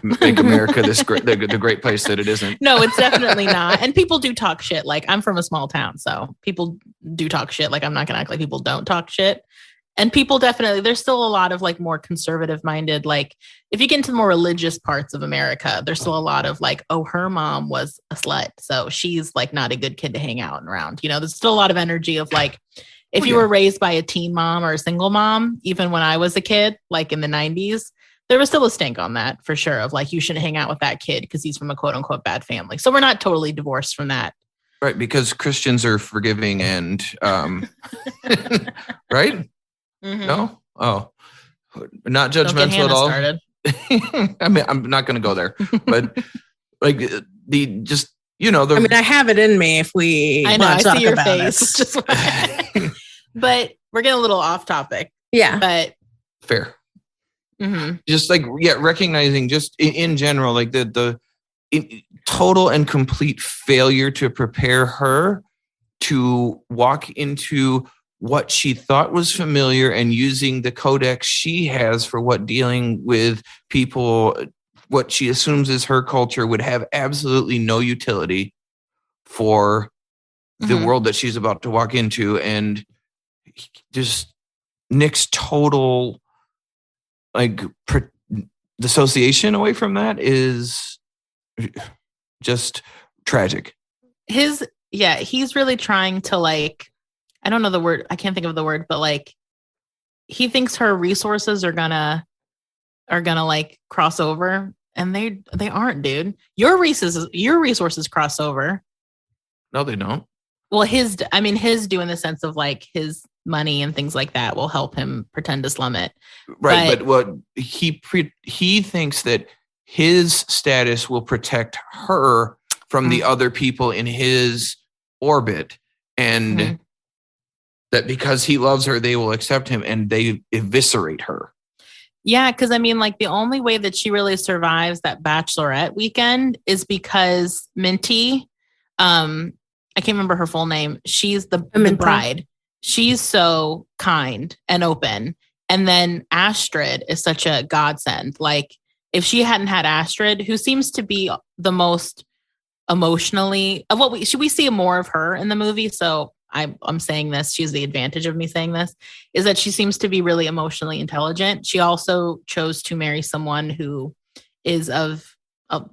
make America the great place that it isn't. No, it's definitely not. And people do talk shit. Like, I'm from a small town, so people do talk shit. Like, I'm not gonna act like people don't talk shit. And people definitely, there's still a lot of like more conservative minded, like if you get into the more religious parts of America, there's still a lot of like, oh, her mom was a slut, so she's like not a good kid to hang out around. There's still a lot of energy of like, if you were raised by a teen mom or a single mom, even when I was a kid, like in the 90s, there was still a stink on that for sure of like, you shouldn't hang out with that kid because he's from a quote unquote bad family. So we're not totally divorced from that. Right. Because Christians are forgiving and, right? No? Oh, not judgmental at all. Started. I mean, I'm not going to go there, but like I have it in me if we I know, I see your face. But we're getting a little off topic. Yeah. But fair. Just like, recognizing just in general, like the total and complete failure to prepare her to walk into what she thought was familiar and using the codex she has for what dealing with people, what she assumes is her culture, would have absolutely no utility for the world that she's about to walk into. And just Nick's total dissociation away from that is just tragic. He's really trying to like, I don't know the word, I can't think of the word, but like, he thinks her resources are gonna like cross over, and they aren't, dude. Your resources cross over. No, they don't. Well, his do in the sense of like his money and things like that will help him pretend to slum it. Right. But what he thinks that his status will protect her from the other people in his orbit, and that because he loves her, they will accept him, and they eviscerate her. Yeah. Cause I mean, like, the only way that she really survives that bachelorette weekend is because Minty, I can't remember her full name. She's the bride. She's so kind and open. And then Astrid is such a godsend. Like, if she hadn't had Astrid, who seems to be the most emotionally of what we see more of her in the movie. So I'm saying this, she's the advantage of me saying this, is that she seems to be really emotionally intelligent. She also chose to marry someone who is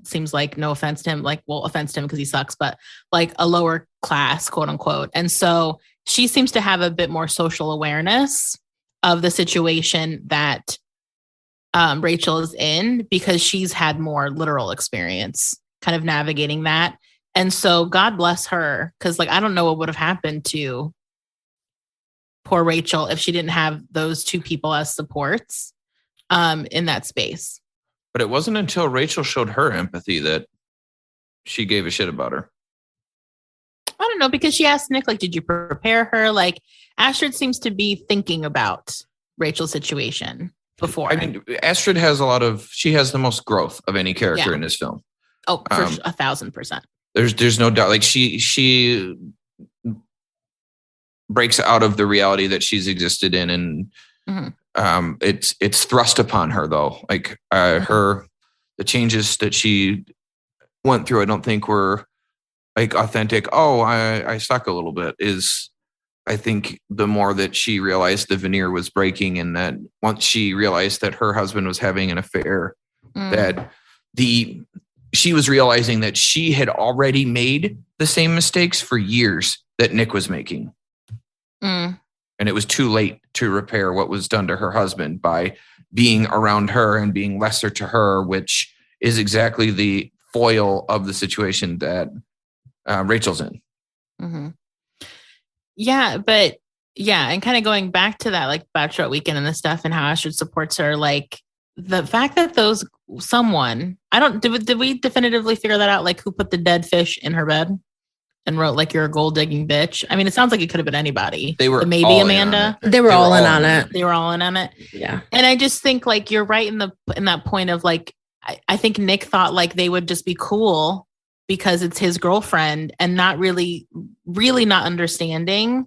seems like, no offense to him, like, well, offense to him because he sucks, but like a lower class, quote unquote. And so she seems to have a bit more social awareness of the situation that Rachel is in, because she's had more literal experience kind of navigating that. And so God bless her, because like, I don't know what would have happened to poor Rachel if she didn't have those two people as supports in that space. But it wasn't until Rachel showed her empathy that she gave a shit about her. I don't know, because she asked Nick, like, did you prepare her? Like, Astrid seems to be thinking about Rachel's situation before. I mean, Astrid has she has the most growth of any character in this film. Oh, for 1,000%. There's no doubt. Like, she breaks out of the reality that she's existed in, and it's thrust upon her though. Like the changes that she went through, I don't think were like authentic. Oh, I suck a little bit. Is I think the more that she realized the veneer was breaking, and that once she realized that her husband was having an affair, that she was realizing that she had already made the same mistakes for years that Nick was making. And it was too late to repair what was done to her husband by being around her and being lesser to her, which is exactly the foil of the situation that Rachel's in. Yeah, but yeah, and kind of going back to that, like Bachelorette weekend and the stuff, and how Astrid supports her, like the fact that did we definitively figure that out? Like, who put the dead fish in her bed and wrote like, "You're a gold digging bitch"? I mean, it sounds like it could have been anybody. They were maybe all Amanda. They were all in on it. They were all in on it. Yeah. And I just think like you're right in that point of like, I think Nick thought like they would just be cool because it's his girlfriend, and not really not understanding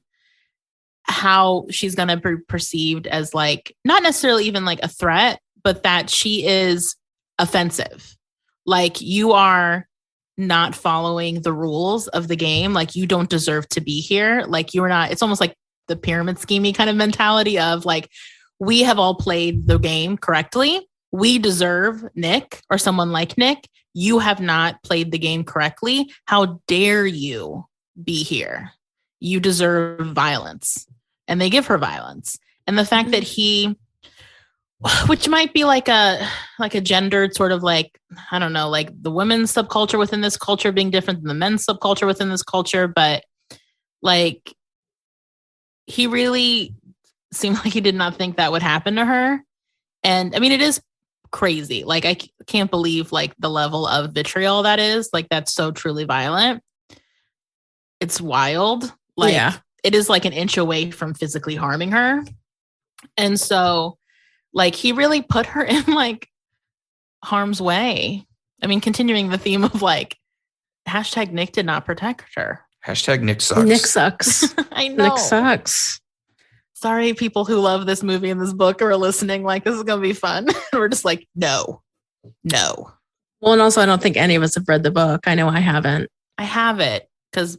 how she's going to be perceived as like, not necessarily even like a threat, but that she is offensive. Like, you are not following the rules of the game. Like, you don't deserve to be here. Like, you're not, it's almost like the pyramid schemey kind of mentality of like, we have all played the game correctly. We deserve Nick or someone like Nick. You have not played the game correctly. How dare you be here? You deserve violence. And they give her violence. And the fact that he, which might be like a gendered sort of like, I don't know, like the women's subculture within this culture being different than the men's subculture within this culture. But like, he really seemed like he did not think that would happen to her. And I mean, it is crazy. Like, I can't believe like the level of vitriol that is. Like, that's so truly violent. It's wild. Like, yeah. It is like an inch away from physically harming her. And so like, he really put her in like harm's way. I mean, continuing the theme of like, hashtag Nick did not protect her. Hashtag Nick sucks. Nick sucks. I know. Nick sucks. Sorry, people who love this movie and this book are listening, like, this is going to be fun. We're just like, no. Well, and also, I don't think any of us have read the book. I know I haven't. I have it because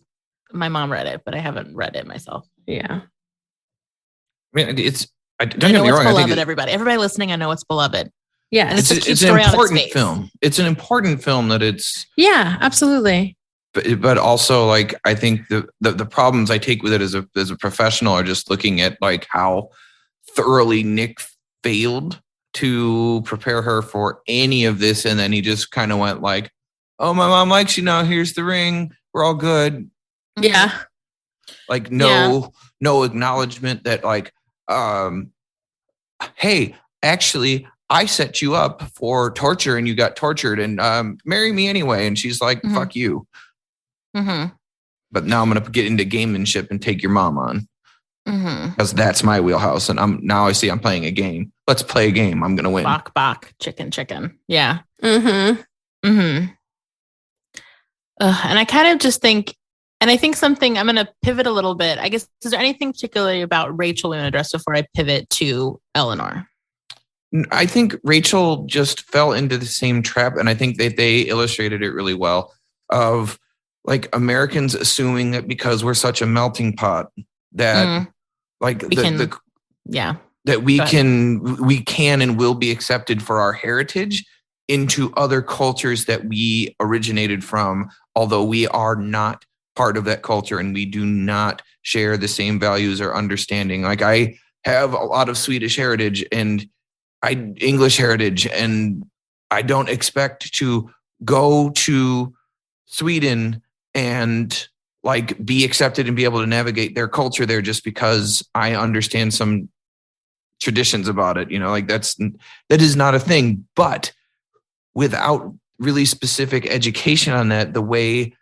my mom read it, but I haven't read it myself. Yeah. I mean, don't get me wrong. Beloved, everybody listening, I know it's beloved. Yeah. And it's an important film. It's an important film that it's. Yeah, absolutely. But also, like, I think the problems I take with it as a professional are just looking at like how thoroughly Nick failed to prepare her for any of this, and then he just kind of went like, "Oh, my mom likes you now. Here's the ring. We're all good." Yeah. Like no acknowledgement that like, hey, actually, I set you up for torture and you got tortured, and marry me anyway. And she's like, "Fuck you." But now I'm going to get into gamemanship and take your mom on because that's my wheelhouse. And I'm playing a game. Let's play a game. I'm going to win. Bok, chicken. Yeah. And I kind of just think, and I think something, I'm going to pivot a little bit. I guess, is there anything particularly about Rachel we want to address before I pivot to Eleanor? I think Rachel just fell into the same trap. And I think that they illustrated it really well of like Americans assuming that because we're such a melting pot that like we can and will be accepted for our heritage into other cultures that we originated from, although we are not part of that culture and we do not share the same values or understanding. Like, I have a lot of Swedish heritage and English heritage, and I don't expect to go to Sweden and like be accepted and be able to navigate their culture there just because I understand some traditions about it. You know, like that is not a thing. But without really specific education on that, the way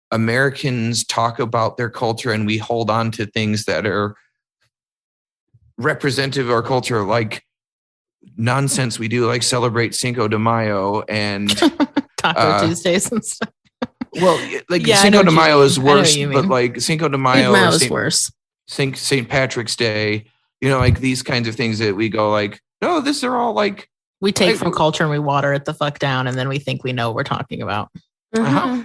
Americans talk about their culture and we hold on to things that are representative of our culture, like nonsense we do, like celebrate Cinco de Mayo and Taco Tuesdays and stuff. Well, like Cinco de Mayo is worse, but like Cinco de Mayo is worse. St. Patrick's Day, you know, like these kinds of things that we go like, no, these are all like we take from culture and we water it the fuck down, and then we think we know what we're talking about. Uh-huh.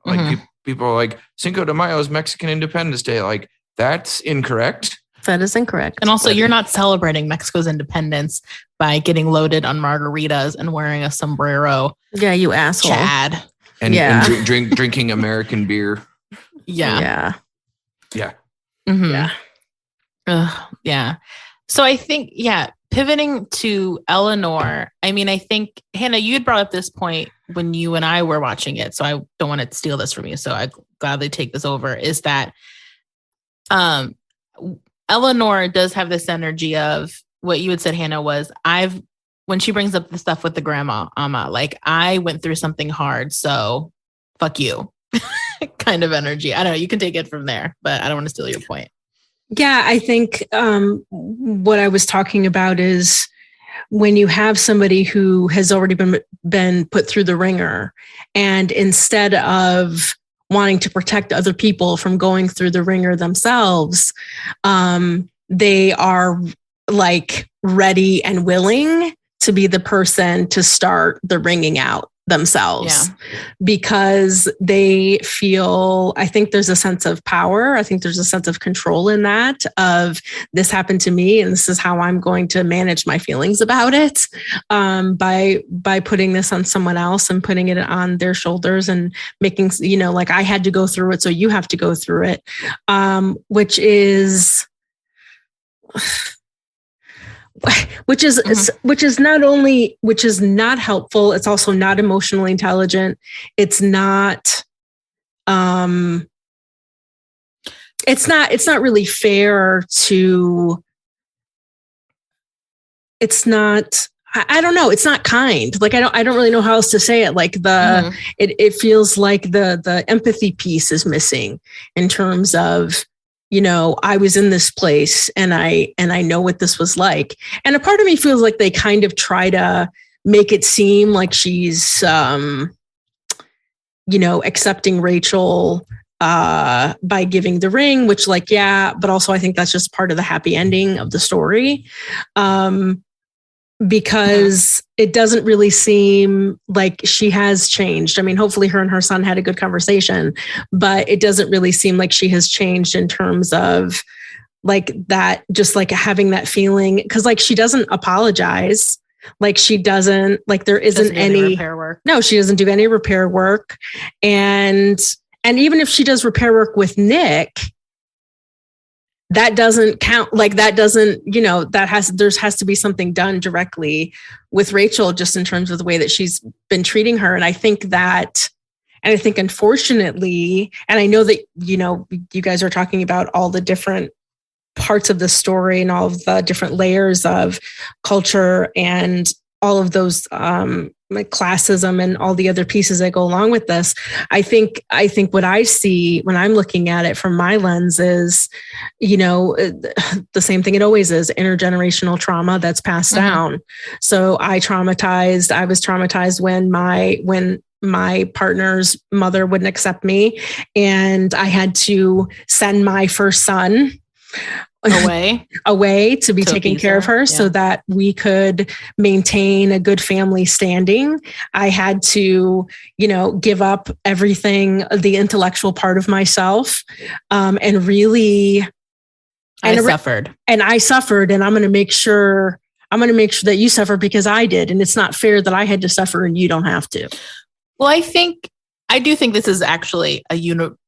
Like Mhm. people are like, Cinco de Mayo is Mexican Independence Day. Like, that's incorrect. That is incorrect. And also, you're not celebrating Mexico's independence by getting loaded on margaritas and wearing a sombrero, Yeah, you asshole. Chad. And, Yeah. and drinking American beer. Yeah. Yeah. Mhm. Yeah. Yeah. So I think, pivoting to Eleanor, I mean, I think, Hannah, you had brought up this point when you and I were watching it. So I don't want to steal this from you. So I gladly take this over, is that Eleanor does have this energy of what you had said, Hannah, was when she brings up the stuff with the grandma, like, I went through something hard, so fuck you kind of energy. I don't know. You can take it from there, but I don't want to steal your point. Yeah, I think what I was talking about is when you have somebody who has already been put through the ringer, and instead of wanting to protect other people from going through the ringer themselves, they are like ready and willing to be the person to start the ringing out themselves, because they feel, I think there's a sense of power. I think there's a sense of control in that, of this happened to me and this is how I'm going to manage my feelings about it, by putting this on someone else and putting it on their shoulders and making, like, I had to go through it, so you have to go through it, which is not helpful. It's also not emotionally intelligent. It's not really fair to, it's not, I don't know. It's not kind. Like, I don't really know how else to say it. Like it feels like the empathy piece is missing, in terms of, I was in this place and I know what this was like. And a part of me feels like they kind of try to make it seem like she's, accepting Rachel by giving the ring, which, like, but also I think that's just part of the happy ending of the story. Because it doesn't really seem like she has changed. I mean, hopefully her and her son had a good conversation, but it doesn't really seem like she has changed in terms of, like, that, just like having that feeling. Because, like, she doesn't apologize. Like, she doesn't, like, there isn't any repair work. No, she doesn't do any repair work. And even if she does repair work with Nick, that doesn't count. Like, that doesn't, there has to be something done directly with Rachel, just in terms of the way that she's been treating her. And I think unfortunately, and I know that, you guys are talking about all the different parts of the story and all of the different layers of culture and all of those, like classism and all the other pieces that go along with this. I think what I see when I'm looking at it from my lens is, the same thing it always is: intergenerational trauma that's passed down. So I was traumatized when my partner's mother wouldn't accept me, and I had to send my first son away to be taking care of her, so that we could maintain a good family standing. I had to, give up everything, the intellectual part of myself, and really, I suffered, and I'm going to make sure that you suffer, because I did, and it's not fair that I had to suffer and you don't have to. Well, I do think this is actually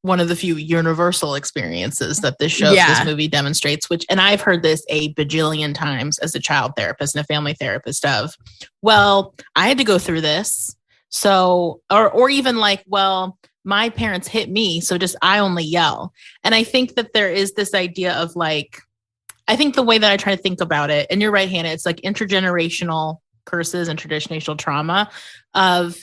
one of the few universal experiences that this movie demonstrates, and I've heard this a bajillion times as a child therapist and a family therapist of, well, I had to go through this. So, or even like, well, my parents hit me, so just, I only yell. And I think that there is this idea of, like, I think the way that I try to think about it, and you're right, Hannah, it's like intergenerational curses and traditional trauma of,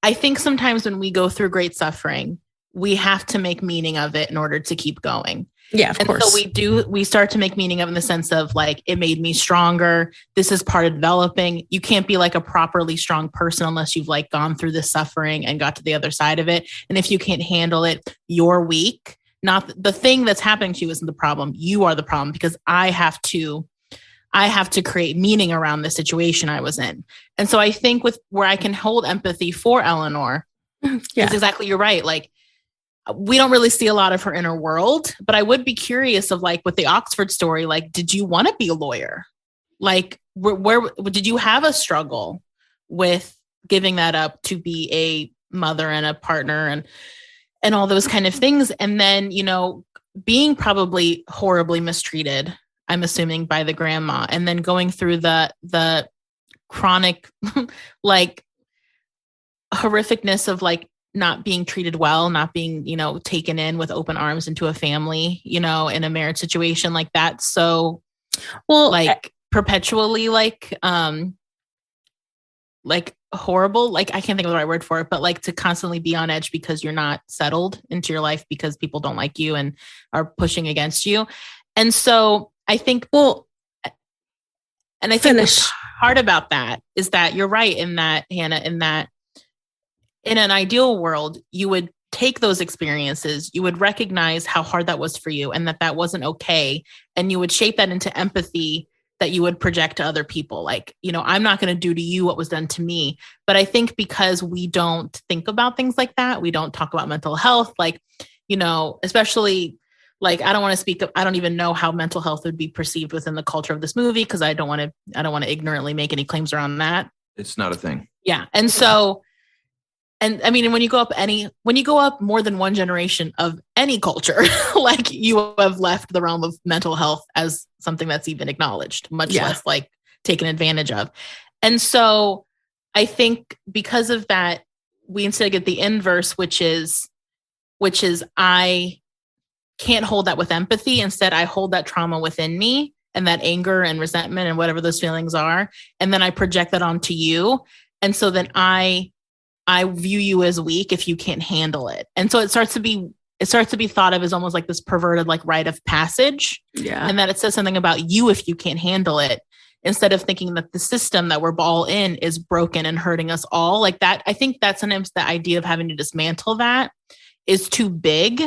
I think sometimes when we go through great suffering, we have to make meaning of it in order to keep going. Yeah, of course. So we start to make meaning of it in the sense of, like, it made me stronger. This is part of developing. You can't be like a properly strong person unless you've, like, gone through this suffering and got to the other side of it. And if you can't handle it, you're weak. Not the thing that's happening to you isn't the problem. You are the problem, because I have to create meaning around the situation I was in. And so I think where I can hold empathy for Eleanor Yeah. exactly, you're right. Like, we don't really see a lot of her inner world, but I would be curious of like with the Oxford story, like, did you want to be a lawyer? Like, where did you have a struggle with giving that up to be a mother and a partner and all those kind of things? And then, you know, being probably horribly mistreated, I'm assuming, by the grandma, and then going through the chronic like horrificness of like not being treated well, not being, you know, taken in with open arms into a family, you know, in a marriage situation like that. So Well, like perpetually like horrible, like I can't think of the right word for it, but like to constantly be on edge because you're not settled into your life because people don't like you and are pushing against you. And so I think, well, and I think what's hard about that is that you're right in that, Hannah, in that in an ideal world, you would take those experiences, you would recognize how hard that was for you and that that wasn't okay. And you would shape that into empathy that you would project to other people. Like, you know, I'm not going to do to you what was done to me. But I think because we don't think about things like that, we don't talk about mental health, like, you know, especially like, I don't want to speak up. I don't even know how mental health would be perceived within the culture of this movie, because I don't want to ignorantly make any claims around that. It's not a thing. Yeah. And so, and I mean, when you go up more than one generation of any culture, like you have left the realm of mental health as something that's even acknowledged, much less like taken advantage of. And so I think because of that, we instead get the inverse, which is I can't hold that with empathy. Instead, I hold that trauma within me and that anger and resentment and whatever those feelings are. And then I project that onto you. And so then I view you as weak if you can't handle it. And so it starts to be thought of as almost like this perverted like rite of passage. Yeah. And that it says something about you if you can't handle it, instead of thinking that the system that we're all in is broken and hurting us all. Like that, I think that sometimes the idea of having to dismantle that is too big.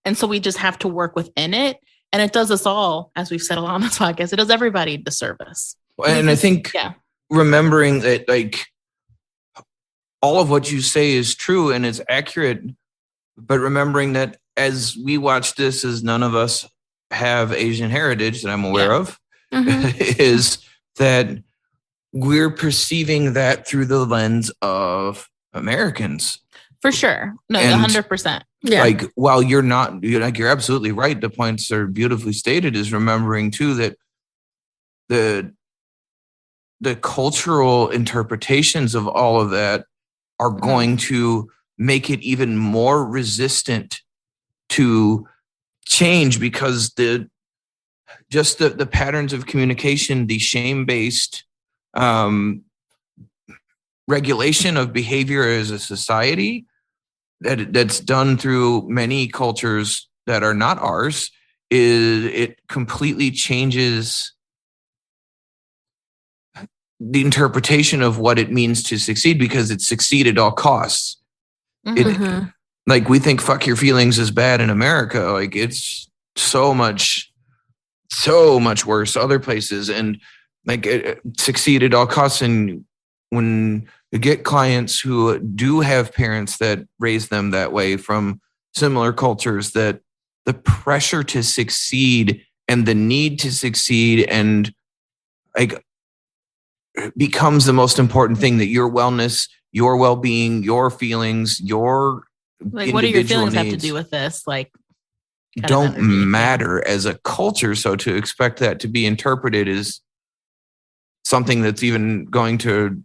And so we just have to work within it. And it does us all, as we've said a lot on this podcast, it does everybody a disservice. And I think remembering that like all of what you say is true and it's accurate, but remembering that as we watch this, as none of us have Asian heritage that I'm aware of, is that we're perceiving that through the lens of Americans. For sure. No, And 100%. Yeah. Like, while you're absolutely right. The points are beautifully stated, is remembering too that the cultural interpretations of all of that are going to make it even more resistant to change, because the patterns of communication, the shame-based regulation of behavior as a society that's done through many cultures that are not ours, it completely changes the interpretation of what it means to succeed, because it's succeed at all costs. Like, we think fuck your feelings is bad in America. Like, it's so much worse other places. And like, succeed at all costs. And when you get clients who do have parents that raise them that way from similar cultures, that the pressure to succeed and the need to succeed and like becomes the most important thing, that your wellness, your well-being, your feelings, your like, what do your feelings have to do with this? Like, don't matter as a culture. So to expect that to be interpreted as something that's even going to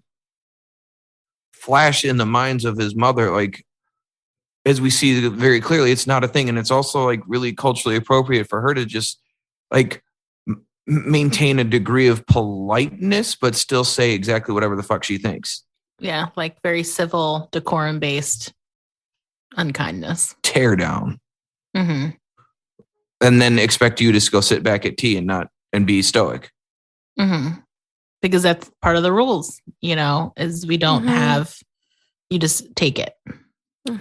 flash in the minds of his mother, like, as we see very clearly, it's not a thing. And it's also like really culturally appropriate for her to just like maintain a degree of politeness, but still say exactly whatever the fuck she thinks. Yeah, like very civil, decorum based unkindness. Tear down. And then expect you to go sit back at tea and be stoic. Because that's part of the rules, you know, is we don't have, you just take it.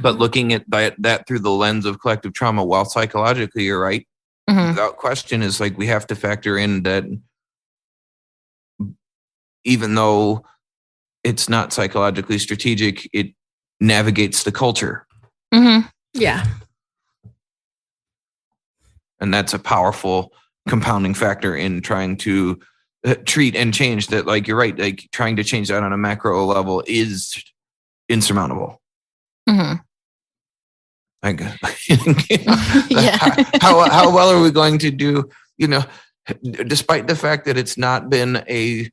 But looking at that through the lens of collective trauma, while psychologically you're right, without question, is like, we have to factor in that even though it's not psychologically strategic, it navigates the culture. Mm-hmm. Yeah. And that's a powerful compounding factor in trying to treat and change that. Like, you're right. Like, trying to change that on a macro level is insurmountable. Mm-hmm. Like, Yeah. how well are we going to do, despite the fact that it's not been a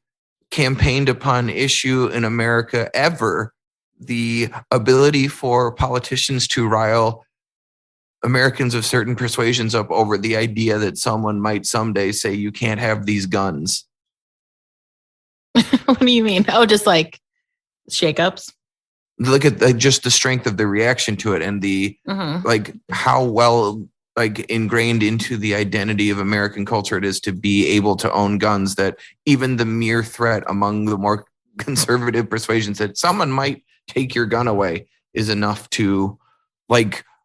campaigned upon issue in America ever, the ability for politicians to rile Americans of certain persuasions up over the idea that someone might someday say you can't have these guns. What do you mean? Oh, just like shakeups. Look at just the strength of the reaction to it, and the like how well ingrained into the identity of American culture it is to be able to own guns, that even the mere threat among the more conservative persuasions that someone might take your gun away is enough to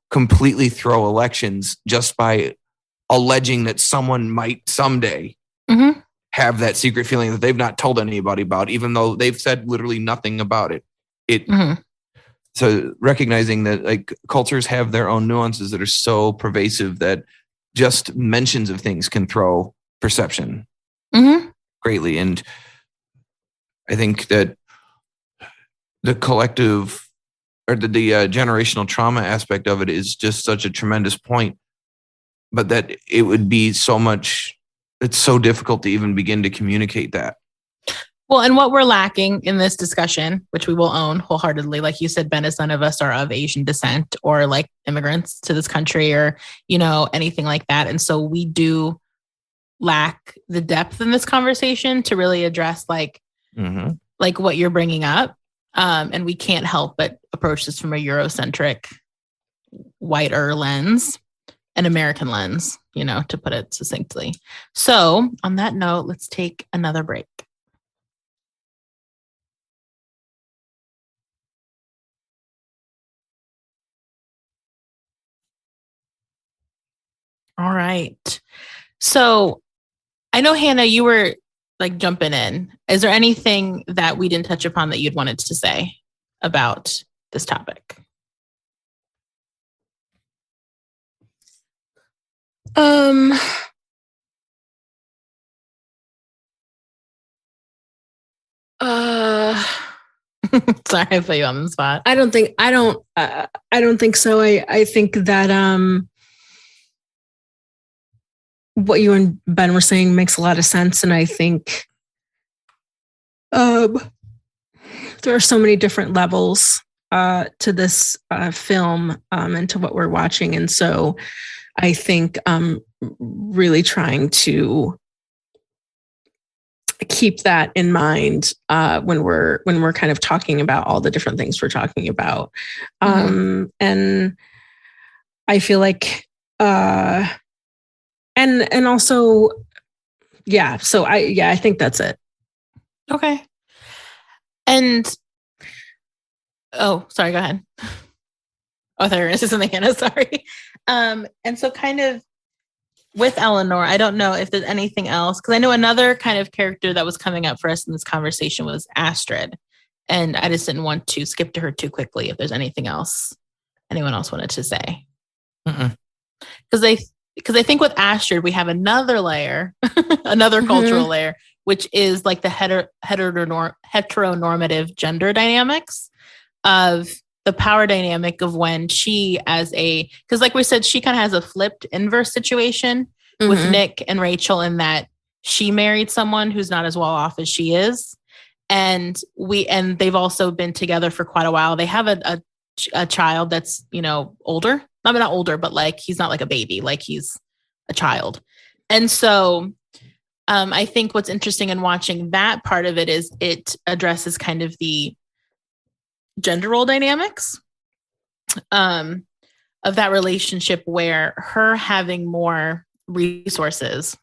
completely throw elections, just by alleging that someone might someday have that secret feeling that they've not told anybody about, even though they've said literally nothing about it. So recognizing that cultures have their own nuances that are so pervasive that just mentions of things can throw perception greatly. And I think that the collective or the generational trauma aspect of it is just such a tremendous point, but that it would be it's so difficult to even begin to communicate that. Well, and what we're lacking in this discussion, which we will own wholeheartedly, like you said, Ben, is none of us are of Asian descent or immigrants to this country or, anything like that. And so we do lack the depth in this conversation to really address what you're bringing up. And we can't help but approach this from a Eurocentric, whiter lens, an American lens, to put it succinctly. So on that note, let's take another break. All right. So I know, Hannah, you were jumping in. Is there anything that we didn't touch upon that you'd wanted to say about this topic? Sorry, I put you on the spot. I don't think so. I think that what you and Ben were saying makes a lot of sense, and I think there are so many different levels to this film and to what we're watching, and so I think really trying to keep that in mind when we're kind of talking about all the different things we're talking about. And I feel like and also so I think that's it. Okay. And oh, sorry, go ahead. Oh, I thought you were going to say something, Hannah. Sorry. And so kind of with Eleanor, I don't know if there's anything else, because I know another kind of character that was coming up for us in this conversation was Astrid. And I just didn't want to skip to her too quickly if there's anything else anyone else wanted to say. Because I think with Astrid, we have another layer, another cultural layer, which is the heteronormative gender dynamics of the power dynamic of when she because like we said, she kind of has a flipped inverse situation with Nick and Rachel in that she married someone who's not as well off as she is. And they've also been together for quite a while. They have a child that's, older. I mean, not older, but he's not like a baby, he's a child. And so I think what's interesting in watching that part of it is it addresses kind of the gender role dynamics of that relationship, where her having more resources,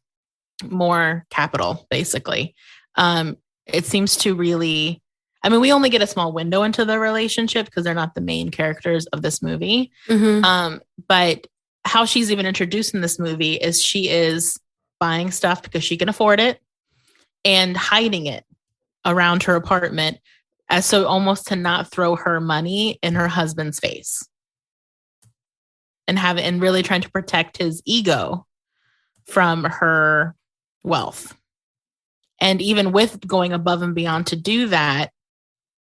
more capital, basically, it seems to really, we only get a small window into the relationship because they're not the main characters of this movie. But how she's even introduced in this movie is she is buying stuff because she can afford it and hiding it around her apartment as so almost to not throw her money in her husband's face and really trying to protect his ego from her wealth. And even with going above and beyond to do that,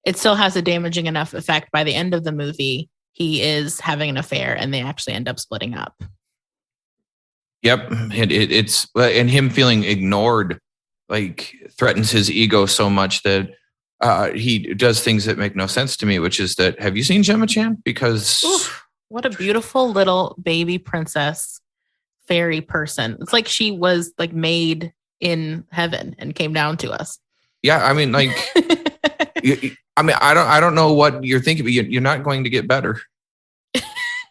it still has a damaging enough effect. By the end of the movie, he is having an affair and they actually end up splitting up. Yep. It's and him feeling ignored, like threatens his ego so much that he does things that make no sense to me, which is that, have you seen Gemma Chan? Because oof, what a beautiful little baby princess fairy person. It's like she was like made in heaven and came down to us. Yeah. I mean, like, I don't know what you're thinking, but you're not going to get better.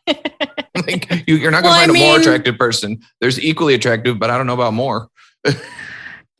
Like, you're not going to find a more attractive person. There's equally attractive, but I don't know about more.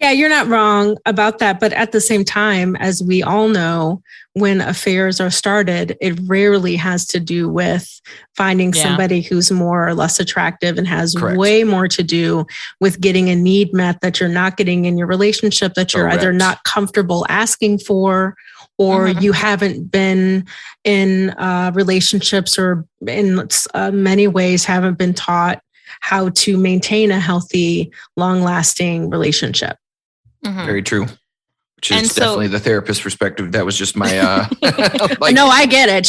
Yeah, you're not wrong about that. But at the same time, as we all know, when affairs are started, it rarely has to do with finding somebody who's more or less attractive, and has way more to do with getting a need met that you're not getting in your relationship, that you're either not comfortable asking for, or you haven't been in relationships, or in many ways haven't been taught how to maintain a healthy, long-lasting relationship. Very true. Which is definitely the therapist perspective. That was just my like, no, I get it.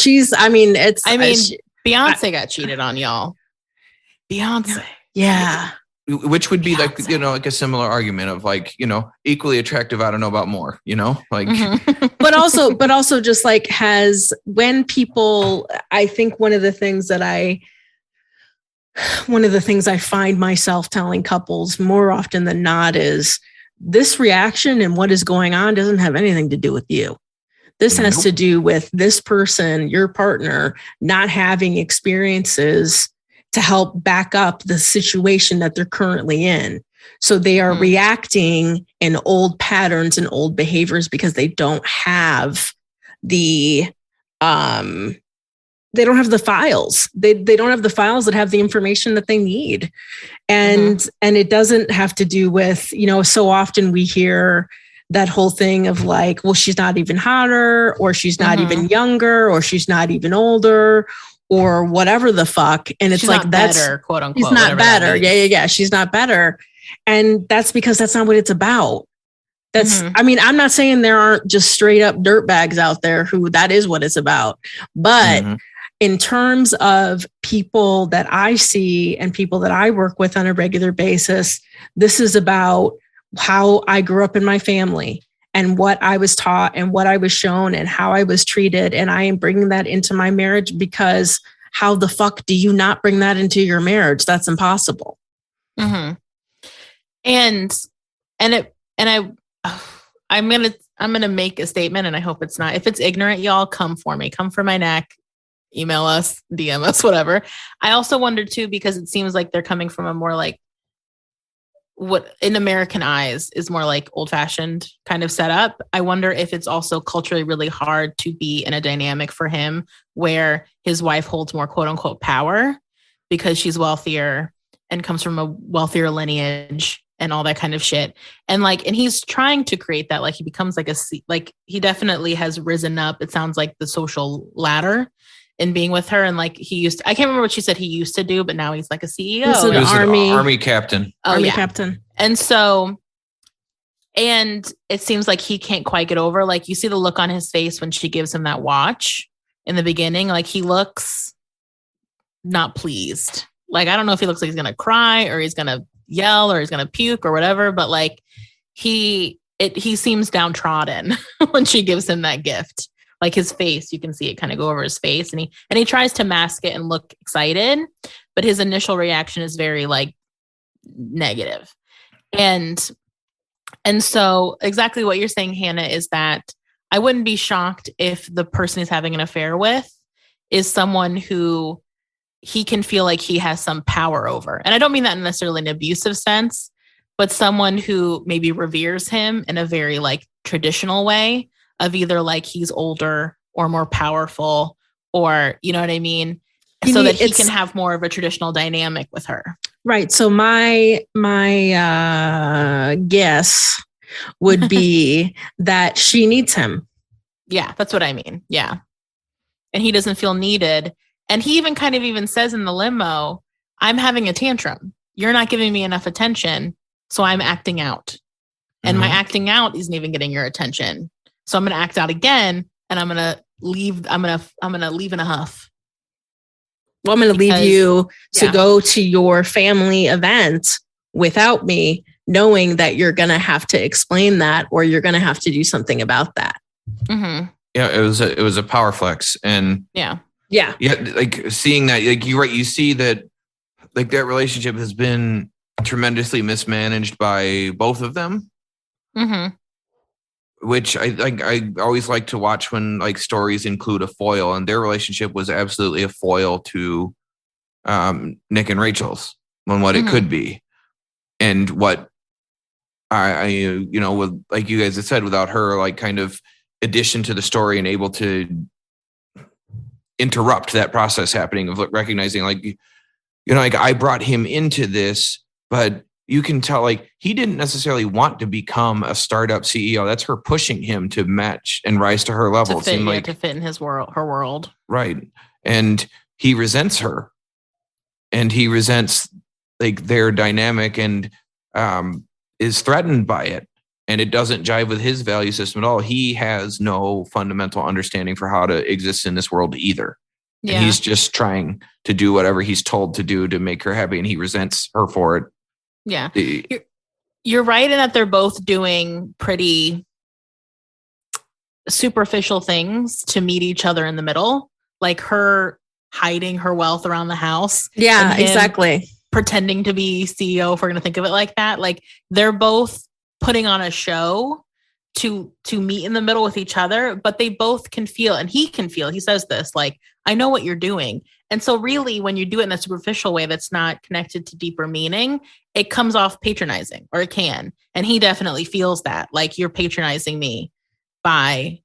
Beyonce got cheated on, y'all. Beyonce. Yeah. Which would be like, like a similar argument of like, equally attractive. I don't know about more, like, but also just like when people, I think one of the things I find myself telling couples more often than not is, this reaction and what is going on doesn't have anything to do with you. This has to do with this person, your partner, not having experiences to help back up the situation that they're currently in. So they are reacting in old patterns and old behaviors because they don't have the files. They don't have the files that have the information that they need. And it doesn't have to do with, so often we hear that whole thing of like, well, she's not even hotter, or she's not even younger, or she's not even older, or whatever the fuck. And it's she's like, that's better, quote unquote. She's not better. Yeah. She's not better. And that's because that's not what it's about. That's, I'm not saying there aren't just straight up dirtbags out there who that is what it's about. But in terms of people that I see and people that I work with on a regular basis, this is about how I grew up in my family and what I was taught and what I was shown and how I was treated. And I am bringing that into my marriage, because how the fuck do you not bring that into your marriage? That's impossible. And I'm going to make a statement, and I hope it's not. If it's ignorant, y'all, come for me. Come for my neck. Email us, DM us, whatever. I also wonder too, because it seems like they're coming from a more like, what in American eyes is more like old-fashioned kind of setup. I wonder if it's also culturally really hard to be in a dynamic for him where his wife holds more quote unquote power because she's wealthier and comes from a wealthier lineage and all that kind of shit. And he's trying to create that, like he becomes like he definitely has risen up. It sounds like the social ladder in being with her. And I can't remember what she said he used to do, but now he's like a CEO. He's an army captain. Captain. And it seems like he can't quite get over, like you see the look on his face when she gives him that watch in the beginning, like he looks not pleased. Like, I don't know if he looks like he's going to cry or he's going to yell or he's going to puke or whatever, but like he seems downtrodden when she gives him that gift. Like his face, you can see it kind of go over his face, and he tries to mask it and look excited, but his initial reaction is very like negative. And so exactly what you're saying, Hannah, is that I wouldn't be shocked if the person he's having an affair with is someone who he can feel like he has some power over. And I don't mean that in necessarily an abusive sense, but someone who maybe reveres him in a very like traditional way of either like he's older or more powerful, or, you know what I mean? So that he can have more of a traditional dynamic with her. Right. So my guess would be that she needs him. Yeah, that's what I mean. Yeah. And he doesn't feel needed. And he even kind of even says in the limo, I'm having a tantrum. You're not giving me enough attention. So I'm acting out. And my acting out isn't even getting your attention. So I'm going to act out again and I'm going to leave. I'm going to leave in a huff. Well, I'm going to leave you to go to your family event without me, knowing that you're going to have to explain that or you're going to have to do something about that. Mm-hmm. Yeah, it was a power flex. And yeah, like seeing that, like you're right, you see that like that relationship has been tremendously mismanaged by both of them. Mm-hmm. Which I always like to watch when like stories include a foil, and their relationship was absolutely a foil to Nick and Rachel's on what it could be, and what I you know, with like you guys had said, without her like kind of addition to the story and able to interrupt that process happening of recognizing like, you know, like I brought him into this, but you can tell like he didn't necessarily want to become a startup CEO. That's her pushing him to match and rise to her level. To fit in his world, her world. Right. And he resents her, and he resents like their dynamic, and is threatened by it. And it doesn't jive with his value system at all. He has no fundamental understanding for how to exist in this world either. Yeah. And he's just trying to do whatever he's told to do to make her happy. And he resents her for it. Yeah. You're right in that they're both doing pretty superficial things to meet each other in the middle. Like her hiding her wealth around the house. Yeah, exactly. Pretending to be CEO, if we're going to think of it like that. Like they're both putting on a show to meet in the middle with each other, but they both can feel, and he can feel, he says this, like, I know what you're doing. And so really when you do it in a superficial way that's not connected to deeper meaning, it comes off patronizing, or it can. And he definitely feels that, like, you're patronizing me by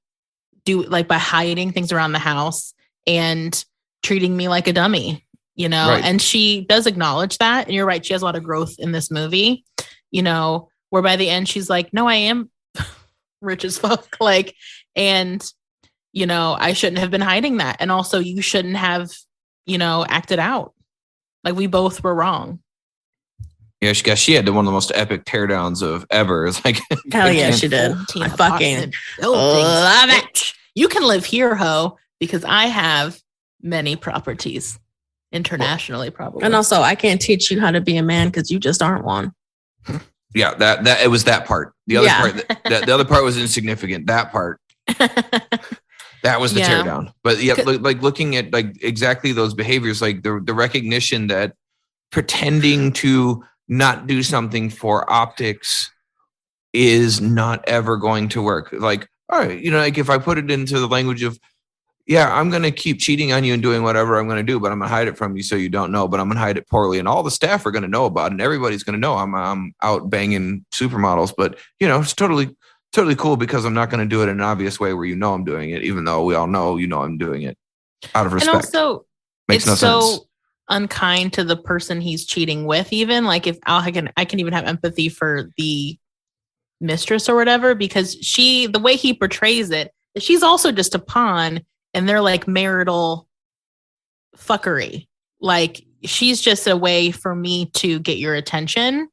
hiding things around the house and treating me like a dummy, you know? Right. And she does acknowledge that. And you're right. She has a lot of growth in this movie, you know, where by the end she's like, no, I am rich as fuck. Like, and, you know, I shouldn't have been hiding that. And also you shouldn't have, you know, acted out. Like we both were wrong. Yeah, she had one of the most epic teardowns of ever. It's like, hell yeah, she did. I fucking love it. You can live here, ho, because I have many properties internationally, probably. And also, I can't teach you how to be a man because you just aren't one. Yeah, that it was that part. The other part, the other part was insignificant. That part, that was the teardown. But yeah, like looking at like exactly those behaviors, like the recognition that pretending to not do something for optics is not ever going to work. Like, all right, you know, like if I put it into the language of, yeah, I'm going to keep cheating on you and doing whatever I'm going to do, but I'm going to hide it from you so you don't know, but I'm going to hide it poorly. And all the staff are going to know about it, and everybody's going to know I'm out banging supermodels. But, you know, it's totally cool because I'm not going to do it in an obvious way where you know I'm doing it, even though we all know, you know, I'm doing it out of respect. And also, makes no sense. Unkind to the person he's cheating with, even like if I can even have empathy for the mistress or whatever, because the way he portrays it, she's also just a pawn in their like marital fuckery. Like she's just a way for me to get your attention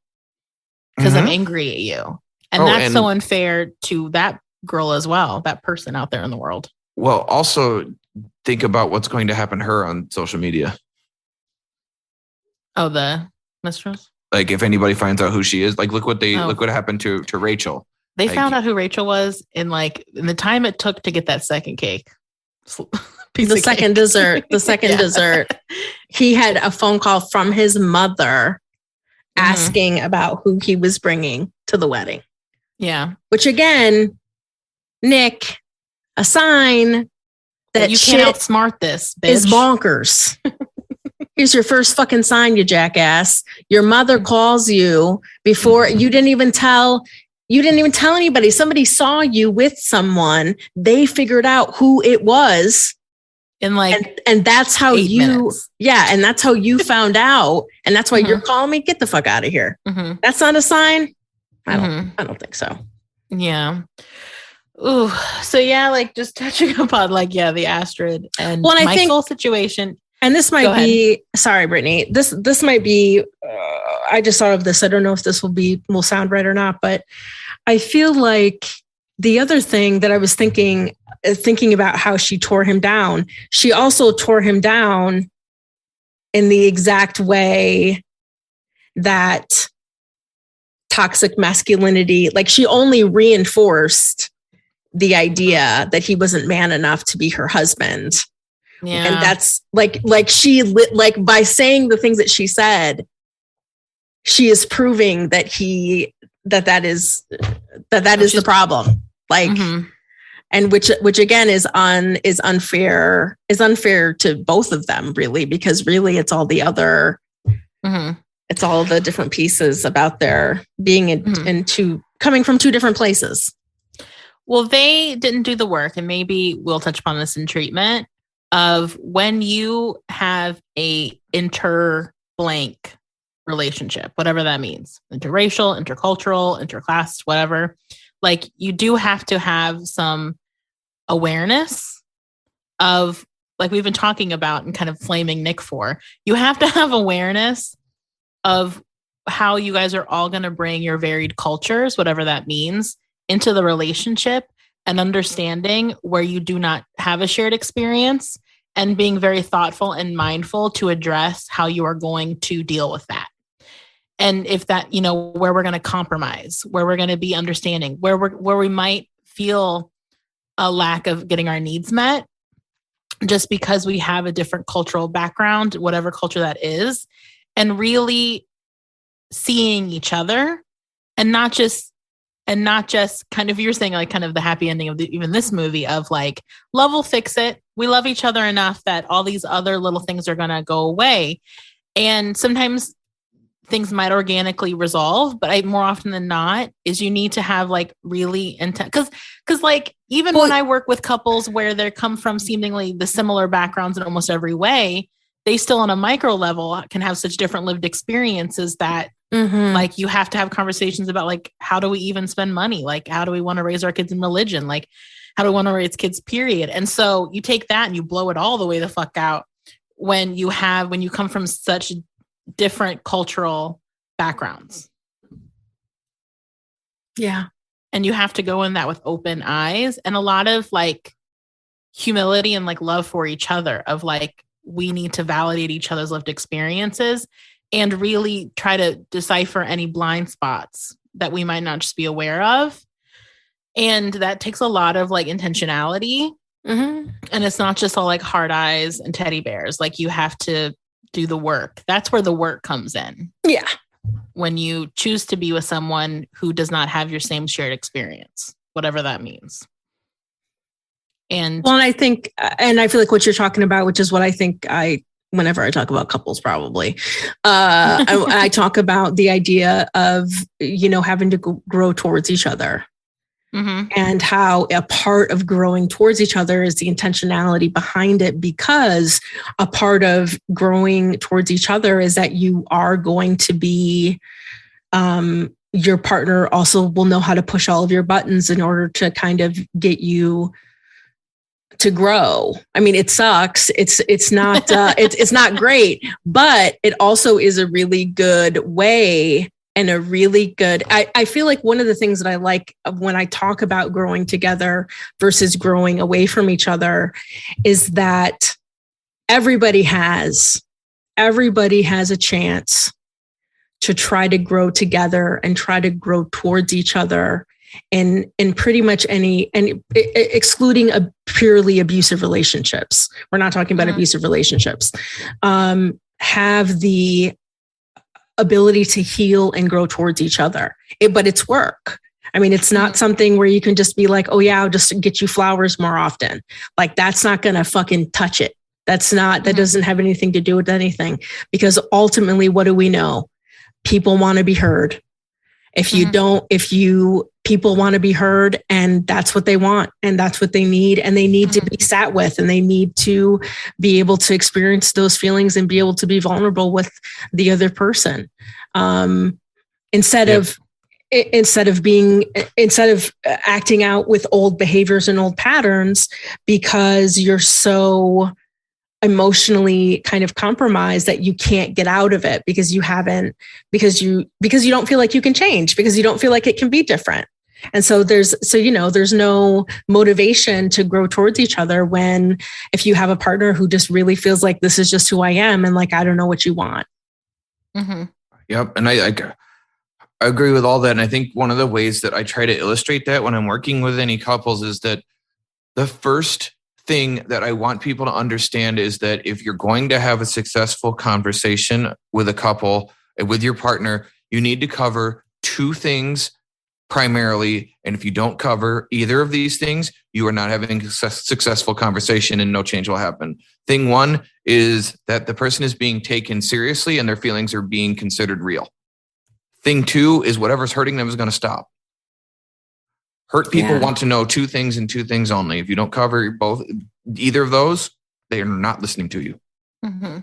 because I'm angry at you. And that's so unfair to that girl as well, that person out there in the world. Well, also think about what's going to happen to her on social media. Oh, the mistress? Like if anybody finds out who she is, like look what happened to Rachel. They found out who Rachel was in the time it took to get that second cake. The second dessert. He had a phone call from his mother asking about who he was bringing to the wedding. Yeah. Which again, Nick, a sign that you can't outsmart this, bitch. Is bonkers. Here's your first fucking sign, you jackass. Your mother calls you before you didn't even tell anybody. Somebody saw you with someone. They figured out who it was. In like, and that's how 8 minutes. And that's how you found out. And that's why you're calling me. Get the fuck out of here. That's not a sign. I don't think so. Yeah. Ooh, so yeah, like just touching upon like the Astrid and Well, and I Michael think, situation. and this might be, sorry, Brittany, this might be, I just thought of this. I don't know if this will sound right or not, but I feel like the other thing that I was thinking about how she tore him down, she also tore him down in the exact way that toxic masculinity, like she only reinforced the idea that he wasn't man enough to be her husband. Yeah. And that's like she lit, like by saying the things that she said, she is proving that that is the problem. Like, and which again is unfair to both of them, really, because really it's all the other, it's all the different pieces about their being in coming from two different places. Well, they didn't do the work, and maybe we'll touch upon this in treatment of when you have a interblank relationship, whatever that means, interracial, intercultural, interclass, whatever. Like you do have to have some awareness of, like we've been talking about and kind of flaming Nick for, you have to have awareness of how you guys are all going to bring your varied cultures, whatever that means, into the relationship, and understanding where you do not have a shared experience and being very thoughtful and mindful to address how you are going to deal with that. And if that, where we're going to compromise, where we're going to be understanding, where we might feel a lack of getting our needs met just because we have a different cultural background, whatever culture that is, and really seeing each other and not just kind of, you're saying like kind of the happy ending of even this movie of like, love will fix it. We love each other enough that all these other little things are going to go away. And sometimes things might organically resolve, but more often than not is you need to have like really intense, because like even when I work with couples where they come from seemingly the similar backgrounds in almost every way, they still on a micro level can have such different lived experiences that like you have to have conversations about like, how do we even spend money? Like, how do we want to raise our kids in religion? Like, how do we want to raise kids, period? And so you take that and you blow it all the way the fuck out when you come from such different cultural backgrounds. Yeah. And you have to go in that with open eyes and a lot of like humility and like love for each other of like, we need to validate each other's lived experiences and really try to decipher any blind spots that we might not just be aware of. And that takes a lot of like intentionality. And it's not just all like hard eyes and teddy bears. Like you have to do the work. That's where the work comes in. Yeah. When you choose to be with someone who does not have your same shared experience, whatever that means. And well, and I think, and I feel like what you're talking about, which is what I think whenever I talk about couples, probably, I talk about the idea of, having to grow towards each other. And how a part of growing towards each other is the intentionality behind it, because a part of growing towards each other is that you are going to be, your partner also will know how to push all of your buttons in order to kind of get you to grow. I mean, it sucks. It's not, it's not great, but it also is a really good way. And a really good, I feel like one of the things that I like when I talk about growing together versus growing away from each other is that everybody has a chance to try to grow together and try to grow towards each other in pretty much any, and excluding a purely abusive relationships. We're not talking about abusive relationships. Have the ability to heal and grow towards each other. But it's work. I mean, it's not something where you can just be like, oh yeah, I'll just get you flowers more often. Like that's not going to fucking touch it. That doesn't have anything to do with anything, because ultimately, what do we know? People want to be heard. People want to be heard, and that's what they want, and that's what they need, and they need to be sat with, and they need to be able to experience those feelings and be able to be vulnerable with the other person. Instead of instead of acting out with old behaviors and old patterns because you're so emotionally kind of compromised that you can't get out of it because you don't feel like you can change, because you don't feel like it can be different. And so there's no motivation to grow towards each other if you have a partner who just really feels like this is just who I am and like I don't know what you want. Mm-hmm. Yep. And I agree with all that. And I think one of the ways that I try to illustrate that when I'm working with any couples is that the first thing that I want people to understand is that if you're going to have a successful conversation with a couple, with your partner, you need to cover two things primarily. And if you don't cover either of these things, you are not having a successful conversation and no change will happen. Thing one is that the person is being taken seriously and their feelings are being considered real. Thing two is whatever's hurting them is going to stop. Hurt people want to know two things and two things only. If you don't cover either of those, they are not listening to you. Mm-hmm.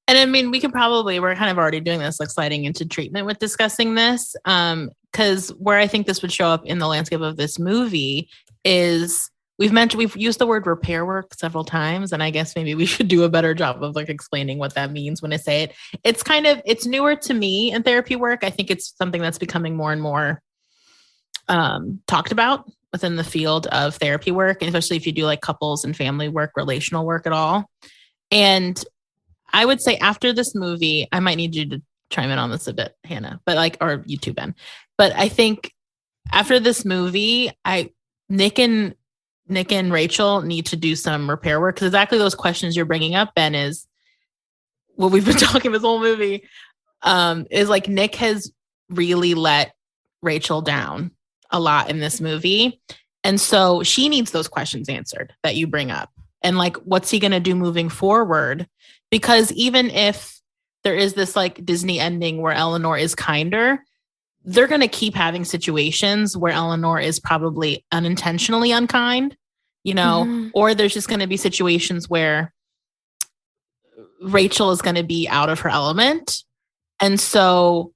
And I mean, we're kind of already doing this, like sliding into treatment with discussing this. Because where I think this would show up in the landscape of this movie is we've used the word repair work several times. And I guess maybe we should do a better job of like explaining what that means when I say it. It's newer to me in therapy work. I think it's something that's becoming more and more talked about within the field of therapy work, and especially if you do like couples and family work, relational work at all. And I would say after this movie, I might need you to chime in on this a bit, Hannah, or you too, Ben. But I think after this movie, Nick and Rachel need to do some repair work, because exactly those questions you're bringing up, Ben, is what we've been talking this whole movie. Is like Nick has really let Rachel down a lot in this movie. And so she needs those questions answered that you bring up. And like, what's he going to do moving forward? Because even if there is this like Disney ending where Eleanor is kinder, they're going to keep having situations where Eleanor is probably unintentionally unkind, or there's just going to be situations where Rachel is going to be out of her element. And so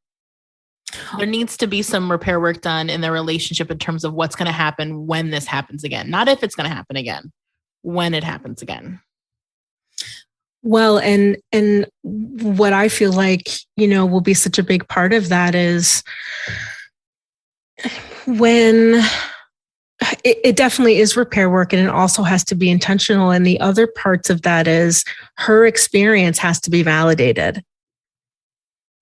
there needs to be some repair work done in their relationship in terms of what's going to happen when this happens again. Not if it's going to happen again, when it happens again. Well, and what I feel like, will be such a big part of that is when it definitely is repair work, and it also has to be intentional. And the other parts of that is her experience has to be validated.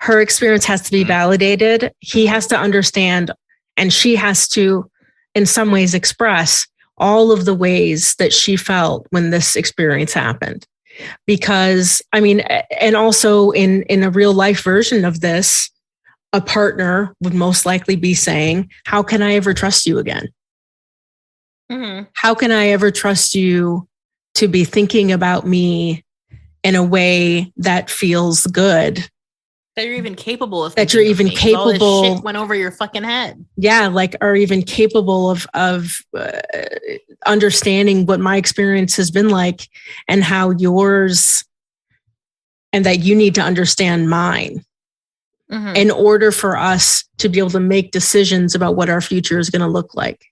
Her experience has to be validated. He has to understand, and she has to, in some ways, express all of the ways that she felt when this experience happened. Because, I mean, and also in a real life version of this, a partner would most likely be saying, how can I ever trust you again? Mm-hmm. How can I ever trust you to be thinking about me in a way that feels good? That you're even capable of. That you're even capable. All this shit went over your fucking head. Yeah, like are even capable of understanding what my experience has been like and how yours, and that you need to understand mine in order for us to be able to make decisions about what our future is going to look like.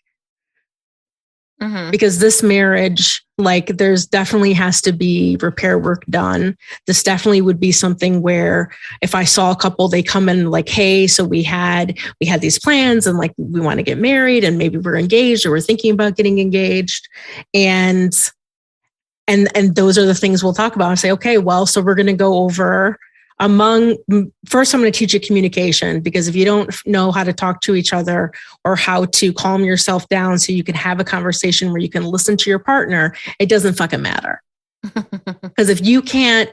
Because this marriage, like there's definitely has to be repair work done. This definitely would be something where if I saw a couple, they come in like, hey, so we had these plans and like, we want to get married and maybe we're engaged or we're thinking about getting engaged. And those are the things we'll talk about and say, okay, well, so we're going to go over first, I'm going to teach you communication, because if you don't know how to talk to each other or how to calm yourself down so you can have a conversation where you can listen to your partner, it doesn't fucking matter. Because if you can't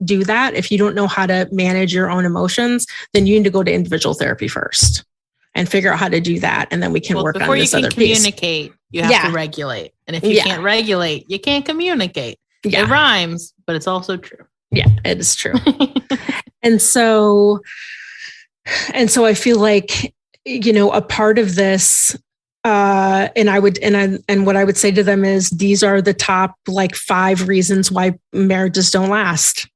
do that, if you don't know how to manage your own emotions, then you need to go to individual therapy first and figure out how to do that. And then we can work on this other piece. Before you can communicate, you have to regulate. And if you can't regulate, you can't communicate. It rhymes, but it's also true. Yeah, it is true. And so I feel like, a part of this, and what I would say to them is these are the top like 5 reasons why marriages don't last.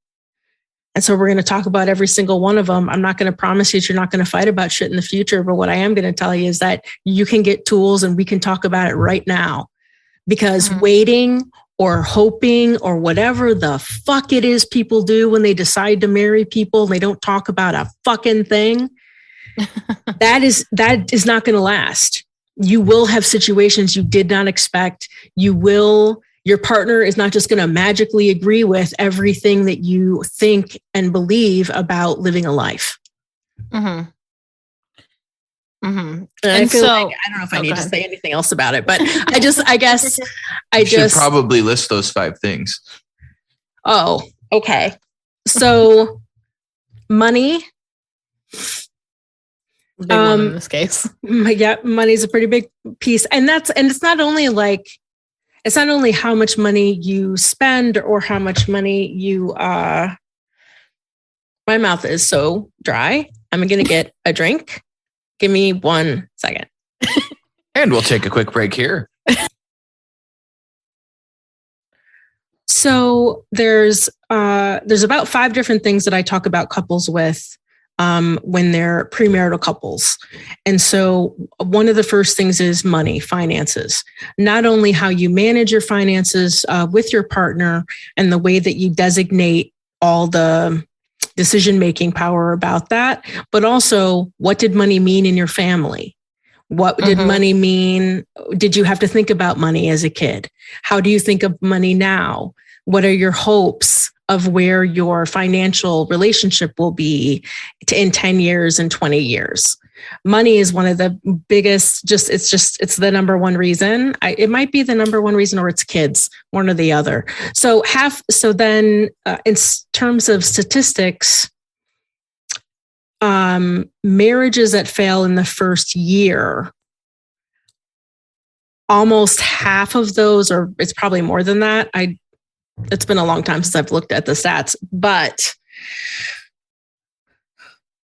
And so we're going to talk about every single one of them. I'm not going to promise you that you're not going to fight about shit in the future. But what I am going to tell you is that you can get tools and we can talk about it right now, because waiting or hoping or whatever the fuck it is people do when they decide to marry people, they don't talk about a fucking thing. that is not going to last. You will have situations you did not expect. Your partner is not just going to magically agree with everything that you think and believe about living a life. Mm-hmm. Mm-hmm. And I feel like, I don't know if I need to say anything else about it, but I guess I should probably list those 5 things. Oh, okay. So money. Big one in this case. Yeah, money's a pretty big piece. And it's not only how much money you spend or how much money you my mouth is so dry. I'm going to get a drink. Give me 1 second. And we'll take a quick break here. So there's about 5 different things that I talk about couples with when they're premarital couples. And so one of the first things is money, finances, not only how you manage your finances with your partner and the way that you designate all the decision-making power about that, but also what did money mean in your family? What did money mean? Did you have to think about money as a kid? How do you think of money now? What are your hopes of where your financial relationship will be in 10 years and 20 years? Money is one of the biggest, it's the number one reason. It might be the number one reason, or it's kids, one or the other. So then in terms of statistics, marriages that fail in the first year, almost half of those, or it's probably more than that. It's been a long time since I've looked at the stats, but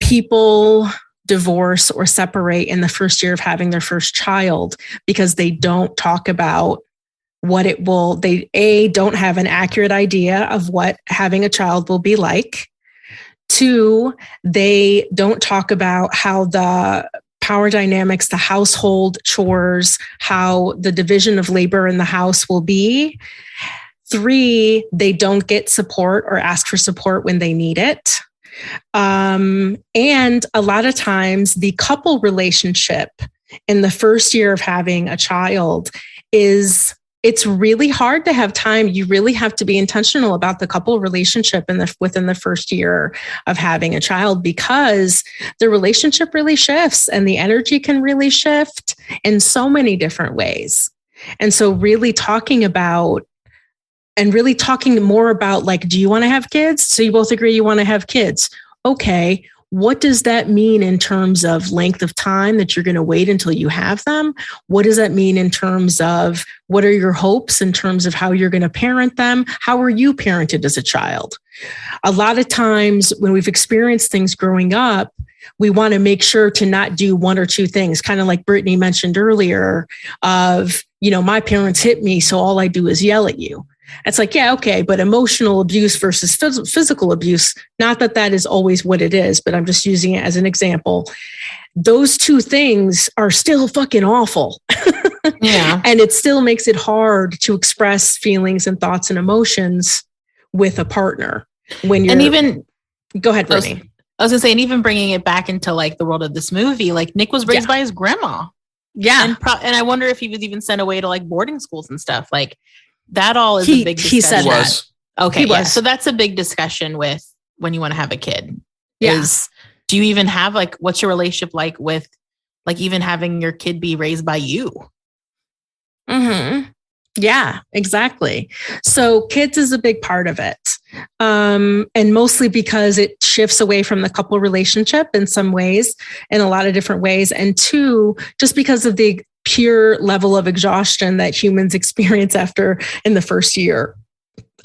people divorce or separate in the first year of having their first child because they don't talk about what it will, they don't have an accurate idea of what having a child will be like. 2, they don't talk about how the power dynamics, the household chores, how the division of labor in the house will be. 3, they don't get support or ask for support when they need it. And a lot of times the couple relationship in the first year of having a child it's really hard to have time. You really have to be intentional about the couple relationship within the first year of having a child, because the relationship really shifts and the energy can really shift in so many different ways. And so really talking more about, like, do you want to have kids? So you both agree you want to have kids. Okay. What does that mean in terms of length of time that you're going to wait until you have them? What does that mean in terms of what are your hopes in terms of how you're going to parent them? How were you parented as a child? A lot of times when we've experienced things growing up, we want to make sure to not do 1 or 2 things, kind of like Brittany mentioned earlier of, my parents hit me, so all I do is yell at you. It's like, yeah, okay, but emotional abuse versus physical abuse, not that is always what it is, but I'm just using it as an example. Those 2 things are still fucking awful. Yeah. And it still makes it hard to express feelings and thoughts and emotions with a partner when you're. And even, go ahead, Brittany. I was gonna say, and even bringing it back into like the world of this movie, like Nick was raised by his grandma. Yeah. And I wonder if he was even sent away to like boarding schools and stuff. Like, that all is a big discussion. He said that. Okay. Yeah. So that's a big discussion with when you want to have a kid. Yeah. Do you even have what's your relationship like with even having your kid be raised by you? Mm-hmm. Yeah, exactly. So kids is a big part of it. And mostly because it shifts away from the couple relationship in some ways, in a lot of different ways. And 2, just because of the pure level of exhaustion that humans experience in the first year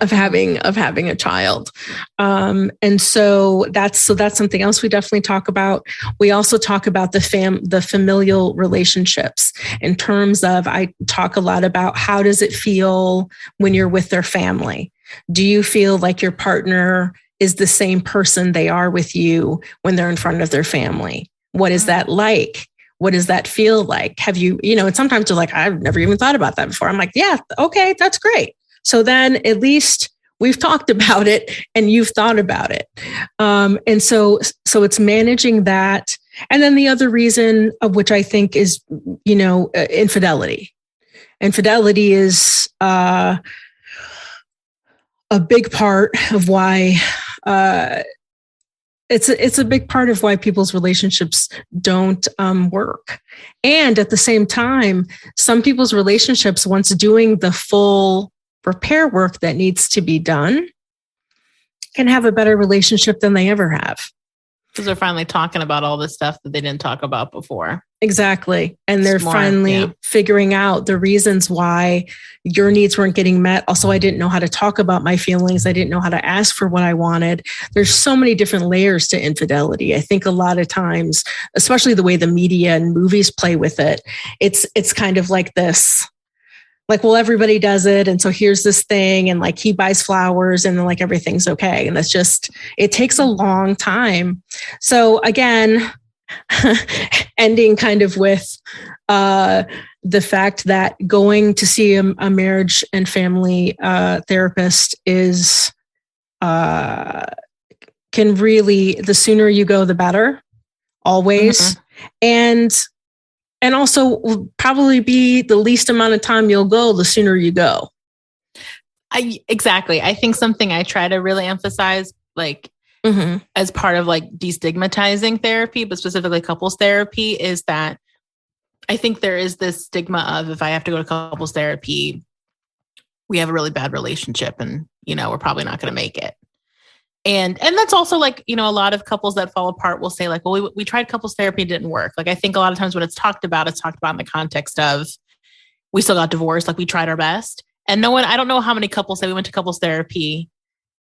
of having a child. And so that's something else we definitely talk about. We also talk about the familial relationships in terms of, I talk a lot about how does it feel when you're with their family? Do you feel like your partner is the same person they are with you when they're in front of their family. What is that like? What does that feel like? Have you, and sometimes they're like, I've never even thought about that before. I'm like, yeah, okay, that's great. So then at least we've talked about it and you've thought about it. And so it's managing that. And then the other reason of which I think is, infidelity. Infidelity is a big part of why it's a big part of why people's relationships don't work. And at the same time, some people's relationships, once doing the full repair work that needs to be done, can have a better relationship than they ever have. Because they're finally talking about all this stuff that they didn't talk about before. Exactly. And they're finally figuring out the reasons why your needs weren't getting met. Also, I didn't know how to talk about my feelings. I didn't know how to ask for what I wanted. There's so many different layers to infidelity. I think a lot of times, especially the way the media and movies play with it, it's kind of like this. Like, well, everybody does it. And so here's this thing. And like he buys flowers and then like everything's okay. And that's just, it takes a long time. So again, ending kind of with the fact that going to see a marriage and family therapist is, can really, the sooner you go, the better, always. Mm-hmm. And also will probably be the least amount of time you'll go, the sooner you go. Exactly. I think something I try to really emphasize, like as part of like destigmatizing therapy, but specifically couples therapy, is that I think there is this stigma of, if I have to go to couples therapy, we have a really bad relationship and, we're probably not going to make it. And that's also like, a lot of couples that fall apart will say like, well, we tried couples therapy, it didn't work. Like, I think a lot of times when it's talked about in the context of, we still got divorced, like we tried our best. And I don't know how many couples say we went to couples therapy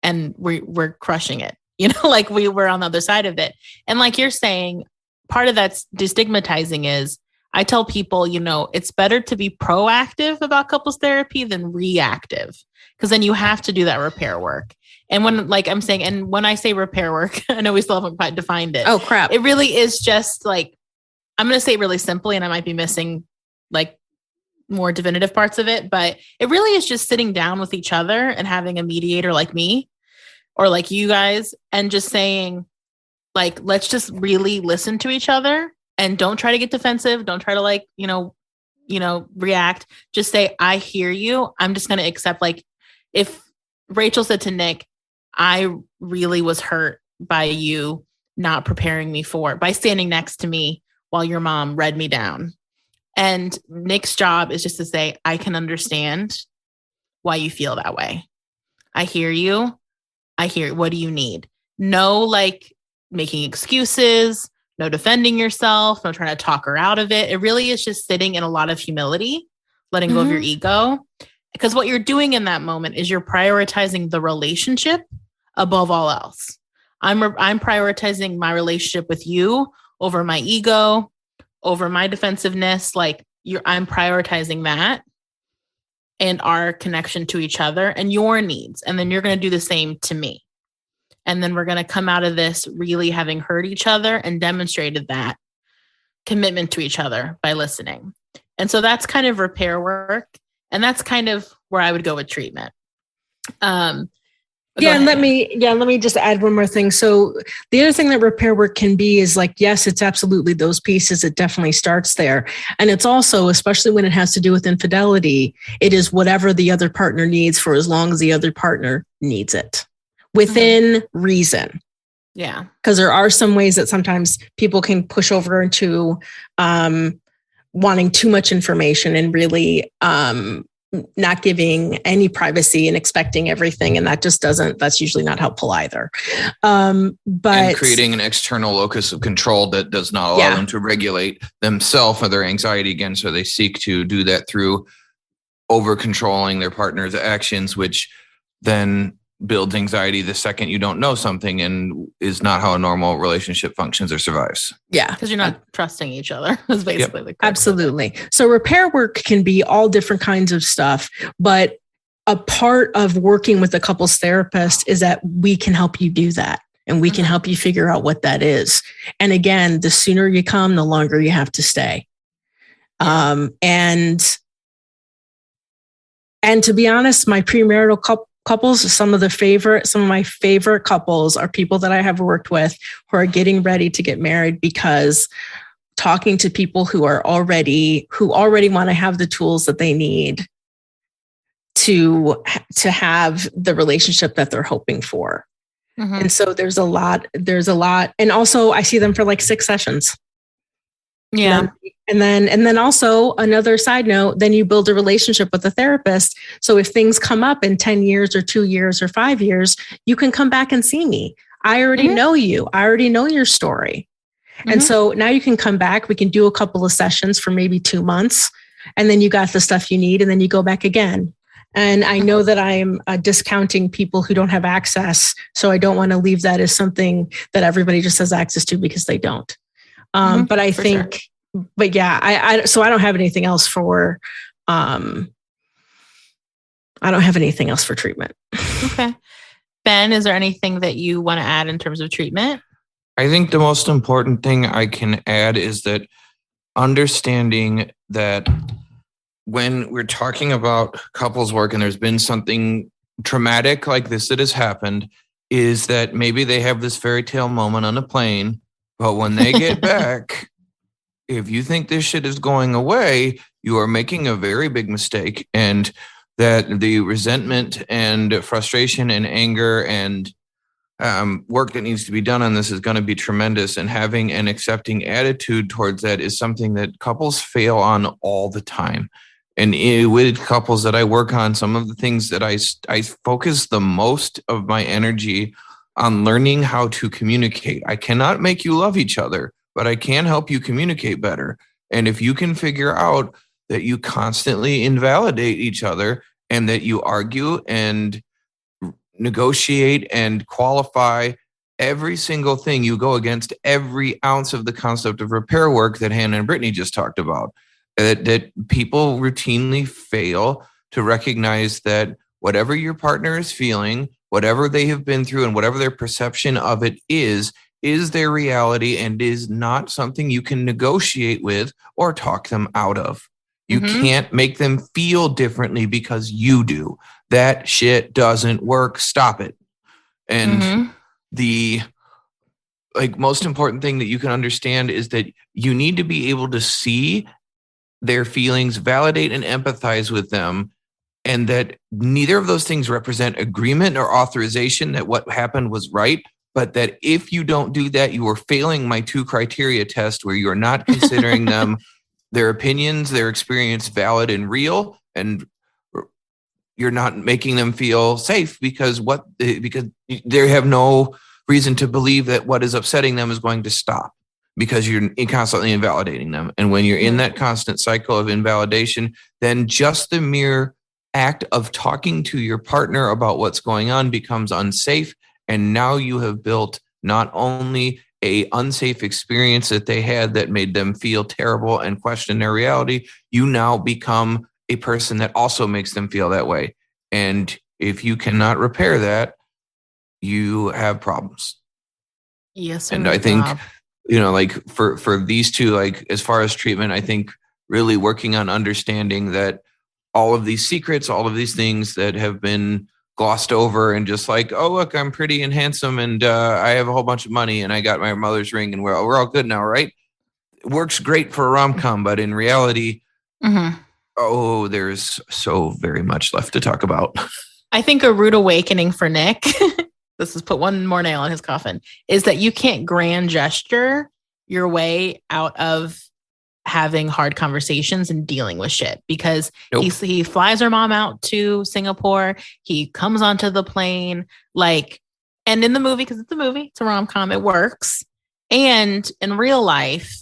and we're crushing it, like we were on the other side of it. And like you're saying, part of that's destigmatizing is, I tell people, it's better to be proactive about couples therapy than reactive, because then you have to do that repair work. And when I say repair work, I know we still haven't quite defined it. Oh, crap. It really is just like, I'm going to say it really simply, and I might be missing like more definitive parts of it, but it really is just sitting down with each other and having a mediator like me or like you guys, and just saying like, let's just really listen to each other and don't try to get defensive. Don't try to react. Just say, I hear you. I'm just going to accept, like, if Rachel said to Nick, I really was hurt by you not preparing me by standing next to me while your mom read me down. And Nick's job is just to say, I can understand why you feel that way. I hear you. What do you need? No, like making excuses, no defending yourself, no trying to talk her out of it. It really is just sitting in a lot of humility, letting go of your ego. Because what you're doing in that moment is you're prioritizing the relationship above all else. I'm prioritizing my relationship with you over my ego, over my defensiveness. Like I'm prioritizing that and our connection to each other and your needs. And then you're going to do the same to me. And then we're going to come out of this really having heard each other and demonstrated that commitment to each other by listening. And so that's kind of repair work. And that's kind of where I would go with treatment. And let me just add one more thing. So the other thing that repair work can be is like, yes, it's absolutely those pieces. It definitely starts there. And it's also, especially when it has to do with infidelity, it is whatever the other partner needs for as long as the other partner needs it within reason. Yeah. Because there are some ways that sometimes people can push over into wanting too much information and really not giving any privacy and expecting everything. And that's usually not helpful either. But and creating an external locus of control that does not allow them to regulate themselves or their anxiety again. So they seek to do that through over controlling their partner's actions, which then builds anxiety the second you don't know something, and is not how a normal relationship functions or survives. Yeah. Because you're not trusting each other. Is basically the absolutely. So repair work can be all different kinds of stuff, but a part of working with a couples therapist is that we can help you do that. And we can help you figure out what that is. And again, the sooner you come, the longer you have to stay. Yeah. And to be honest, my premarital couples, some of my favorite couples are people that I have worked with who are getting ready to get married, because talking to people who already want to have the tools that they need to have the relationship that they're hoping for. And so there's a lot. And also I see them for like 6 sessions. Yeah. And then also another side note, then you build a relationship with a therapist. So if things come up in 10 years or 2 years or 5 years, you can come back and see me. I already know you. I already know your story. And so now you can come back. We can do a couple of sessions for maybe 2 months. And then you got the stuff you need. And then you go back again. And I know that I'm discounting people who don't have access. So I don't want to leave that as something that everybody just has access to, because they don't. But I think, but yeah, so I don't have anything else for, I don't have anything else for treatment. Okay. Ben, is there anything that you want to add in terms of treatment? I think the most important thing I can add is that understanding that when we're talking about couples work and there's been something traumatic like this that has happened, is that maybe they have this fairy tale moment on a plane, but when they get back, if you think this shit is going away, you are making a very big mistake. And that the resentment and frustration and anger and work that needs to be done on this is going to be tremendous. And having an accepting attitude towards that is something that couples fail on all the time. And with couples that I work on, some of the things that I focus the most of my energy on learning how to communicate. I cannot make you love each other, but I can help you communicate better. And if you can figure out that you constantly invalidate each other and that you argue and negotiate and qualify every single thing, you go against every ounce of the concept of repair work that Hannah and Brittany just talked about. That people routinely fail to recognize that whatever your partner is feeling, whatever they have been through, and whatever their perception of it is their reality and is not something you can negotiate with or talk them out of. You can't make them feel differently because you do. That shit doesn't work. Stop it. And the most important thing that you can understand is that you need to be able to see their feelings, validate and empathize with them, and that neither of those things represent agreement or authorization that what happened was right, but that if you don't do that, you are failing my 2 criteria test, where you're not considering them, their opinions, their experience valid and real, and you're not making them feel safe because they have no reason to believe that what is upsetting them is going to stop, because you're constantly invalidating them. And when you're in that constant cycle of invalidation, then just the mere act of talking to your partner about what's going on becomes unsafe. And now you have built not only a unsafe experience that they had that made them feel terrible and question their reality, you now become a person that also makes them feel that way. And if you cannot repair that, you have problems. Yes. And I think, for these two, as far as treatment, I think really working on understanding that all of these secrets, all of these things that have been glossed over and just oh, look, I'm pretty and handsome and I have a whole bunch of money and I got my mother's ring and we're all good now, right? It works great for a rom-com, but in reality, there's so very much left to talk about. I think a rude awakening for Nick, this is put one more nail in his coffin, is that you can't grand gesture your way out of having hard conversations and dealing with shit, because he flies her mom out to Singapore. He comes onto the plane, and in the movie, because it's a movie, it's a rom-com, it works. And in real life,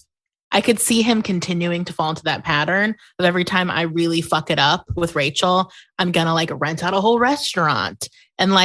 I could see him continuing to fall into that pattern of every time I really fuck it up with Rachel, I'm going to rent out a whole restaurant and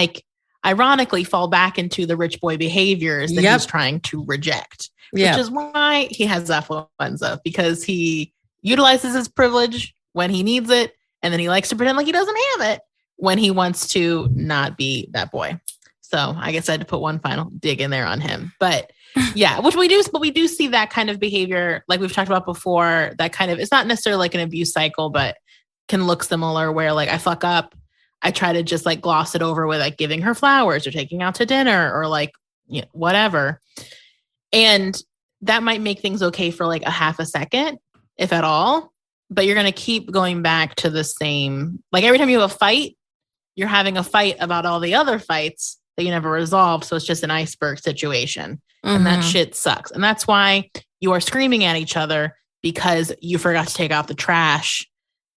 ironically fall back into the rich boy behaviors that he's trying to reject, which is why he has affluenza, because he utilizes his privilege when he needs it. And then he likes to pretend like he doesn't have it when he wants to not be that boy. So I guess I had to put one final dig in there on him. But yeah, but we do see that kind of behavior, like we've talked about before, that kind of, it's not necessarily like an abuse cycle, but can look similar where like I fuck up, I try to just like gloss it over with like giving her flowers or taking out to dinner or like, you know, whatever. And that might make things okay for like a half a second, if at all, but you're going to keep going back to the same, like every time you have a fight, you're having a fight about all the other fights that you never resolved. So it's just an iceberg situation. And that shit sucks. And that's why you are screaming at each other because you forgot to take out the trash.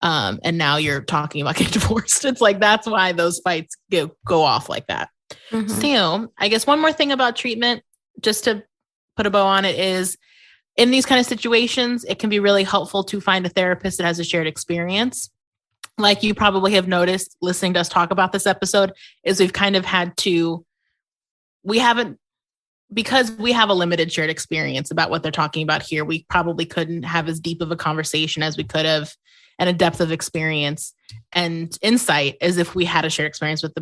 And now you're talking about getting divorced. It's like, that's why those fights go off like that. So I guess one more thing about treatment, just to put a bow on it, is in these kind of situations, it can be really helpful to find a therapist that has a shared experience. Like you probably have noticed listening to us talk about this episode, is we've kind of had to, because we have a limited shared experience about what they're talking about here, we probably couldn't have as deep of a conversation as we could have, and a depth of experience and insight as if we had a shared experience with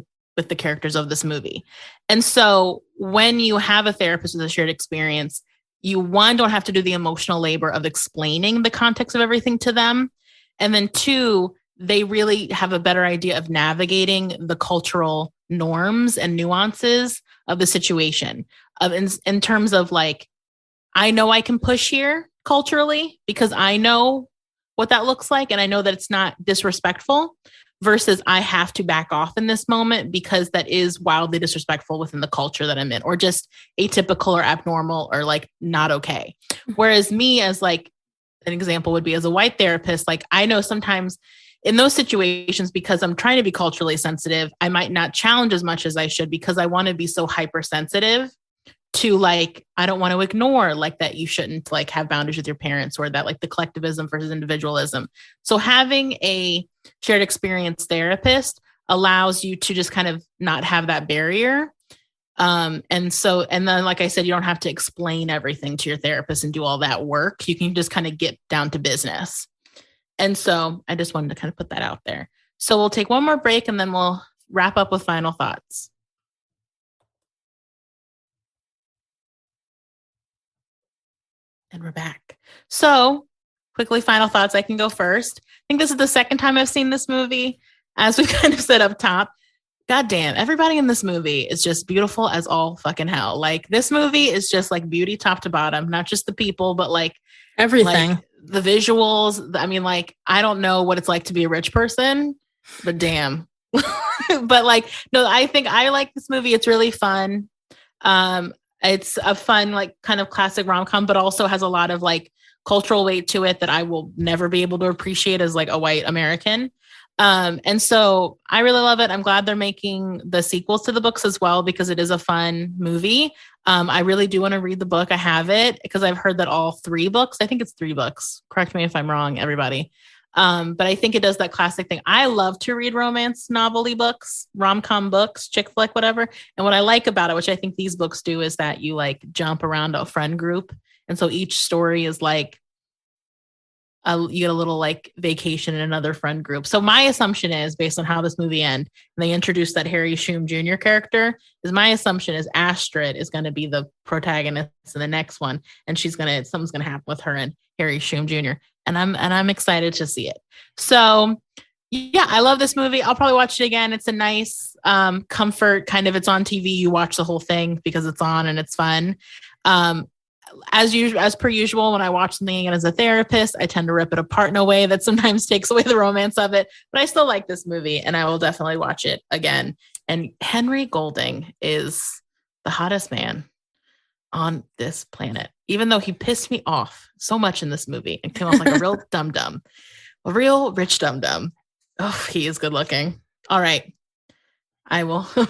the characters of this movie. And so when you have a therapist with a shared experience, you, one, don't have to do the emotional labor of explaining the context of everything to them. And then two, they really have a better idea of navigating the cultural norms and nuances of the situation. In terms of like, I know I can push here culturally because I know what that looks like. And I know that it's not disrespectful, versus I have to back off in this moment because that is wildly disrespectful within the culture that I'm in, or just atypical or abnormal or like not okay. Whereas me, as like an example would be as a white therapist, like I know sometimes in those situations, because I'm trying to be culturally sensitive, I might not challenge as much as I should because I want to be so hypersensitive to like, I don't want to ignore like that you shouldn't like have boundaries with your parents, or that like the collectivism versus individualism. So having a shared experience therapist allows you to just kind of not have that barrier. And then, like I said, you don't have to explain everything to your therapist and do all that work. You can just kind of get down to business. And so I just wanted to kind of put that out there. So we'll take one more break and then we'll wrap up with final thoughts. And we're back. So quickly, final thoughts. I can go first. I think this is the second time I've seen this movie. As we kind of said up top, goddamn, everybody in this movie is just beautiful as all fucking hell. Like this movie is just like beauty top to bottom, not just the people, but like everything. Like, the visuals. I mean, like, I don't know what it's like to be a rich person, but damn. But like, no, I think I like this movie. It's really fun. It's a fun, like kind of classic rom-com, but also has a lot of like cultural weight to it that I will never be able to appreciate as like a white American. And so I really love it. I'm glad they're making the sequels to the books as well, because it is a fun movie. I really do want to read the book. I have it because I've heard that all 3 books, I think it's 3 books. Correct me if I'm wrong, everybody. But I think it does that classic thing. I love to read romance novelty books, rom-com books, chick flick, whatever. And what I like about it, which I think these books do, is that you like jump around a friend group. And so each story is like, you get a little like vacation in another friend group. So my assumption is, based on how this movie ends, and they introduced that Harry Shum Jr. character, is my assumption is Astrid is going to be the protagonist in the next one, and something's going to happen with her and Harry Shum Jr. And I'm excited to see it. So yeah, I love this movie. I'll probably watch it again. It's a nice comfort kind of. It's on TV. You watch the whole thing because it's on and it's fun. As per usual, when I watch something again as a therapist, I tend to rip it apart in a way that sometimes takes away the romance of it. But I still like this movie, and I will definitely watch it again. And Henry Golding is the hottest man on this planet, even though he pissed me off so much in this movie and came off like a real dum-dum, a real rich dum-dum. Oh, he is good looking. All right. I will pass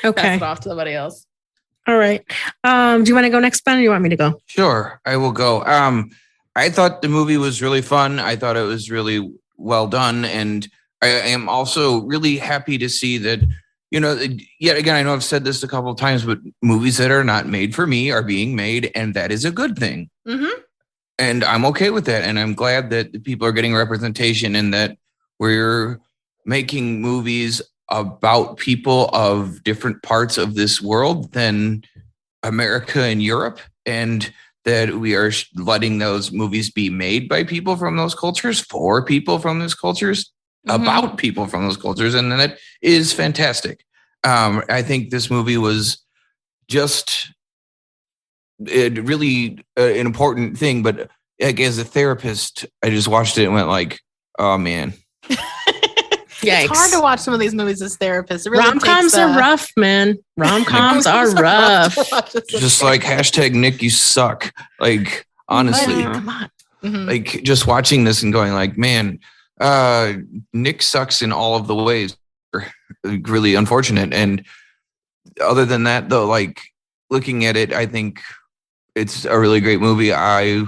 it off to somebody else. All right. Do you want to go next, Ben, or do you want me to go? Sure, I will go. I thought the movie was really fun. I thought it was really well done. And I am also really happy to see that, yet again, I know I've said this a couple of times, but movies that are not made for me are being made, and that is a good thing. Mm-hmm. And I'm okay with that. And I'm glad that people are getting representation, and that we're making movies about people of different parts of this world than America and Europe, and that we are letting those movies be made by people from those cultures, for people from those cultures, about people from those cultures. And that is fantastic. I think this movie was just really an important thing. But like, as a therapist, I just watched it and went like, oh man. Yikes. It's hard to watch some of these movies as therapists. It really Rom-coms are rough, man. Rom-coms are rough. Just like hashtag Nick, you suck. Like, honestly, come on. Like just watching this and going like, man, Nick sucks in all of the ways. Really unfortunate. And other than that, though, like looking at it, I think it's a really great movie. I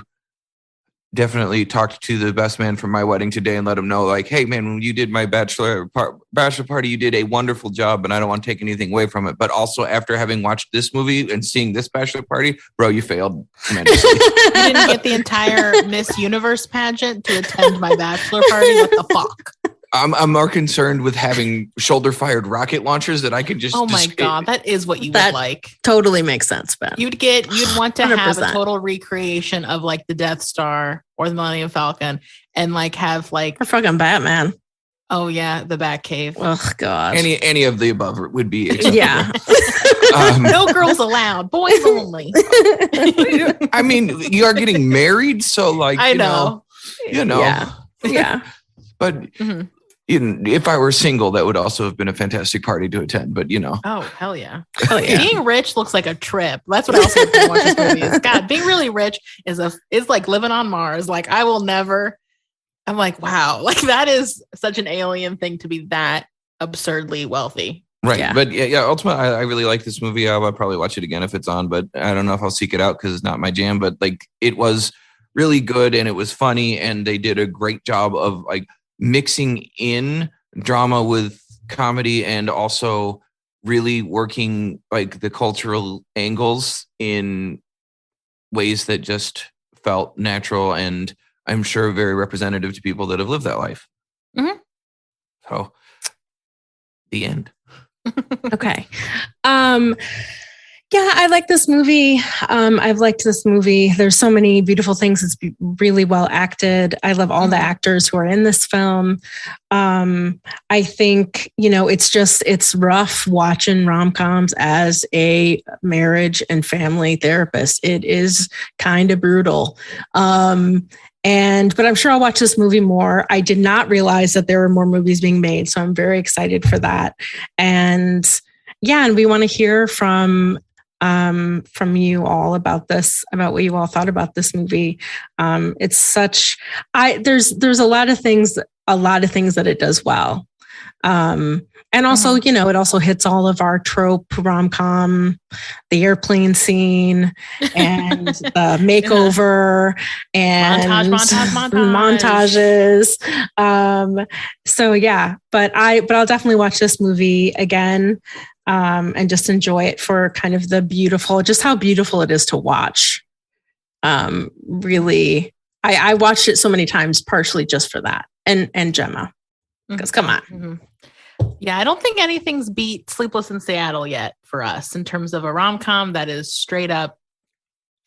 definitely talked to the best man from my wedding today and let him know, like, hey, man, when you did my bachelor party, you did a wonderful job, and I don't want to take anything away from it. But also, after having watched this movie and seeing this bachelor party, bro, you failed tremendously. You didn't get the entire Miss Universe pageant to attend my bachelor party. What the fuck? I'm more concerned with having shoulder-fired rocket launchers that I could just. Oh my god, that is what you would like. Totally makes sense, Ben. You'd want to 100%. have a total recreation of like the Death Star or the Millennium Falcon, and like have like Or fucking Batman. Oh yeah, the Batcave. Oh god. Any of the above would be acceptable. Yeah. No girls allowed, boys only. I mean, you are getting married, so like I know. Yeah. But if I were single, that would also have been a fantastic party to attend. But Oh hell yeah. Oh yeah. Being rich looks like a trip. That's what I also think watch this movie is. God, being really rich is like living on Mars. Like I will never. I'm like, wow, like that is such an alien thing to be that absurdly wealthy. right. Yeah. But yeah, ultimately, I really like this movie. I'll probably watch it again if it's on, but I don't know if I'll seek it out because it's not my jam. But like, it was really good and it was funny, and they did a great job of like mixing in drama with comedy and also really working like the cultural angles in ways that just felt natural and I'm sure very representative to people that have lived that life. So the end. Okay. Yeah, I like this movie. I've liked this movie. There's so many beautiful things. It's really well acted. I love all the actors who are in this film. I think, it's rough watching rom-coms as a marriage and family therapist. It is kind of brutal. But I'm sure I'll watch this movie more. I did not realize that there were more movies being made, so I'm very excited for that. And we want to hear from you all about this, about what you all thought about this movie. It's such, there's a lot of things that it does well. And also, it also hits all of our trope rom-com, the airplane scene and the makeover and montages. But I'll definitely watch this movie again. And just enjoy it for kind of just how beautiful it is to watch. Really, I watched it so many times, partially just for that. And Gemma, because come on. Yeah, I don't think anything's beat Sleepless in Seattle yet for us in terms of a rom-com that is straight up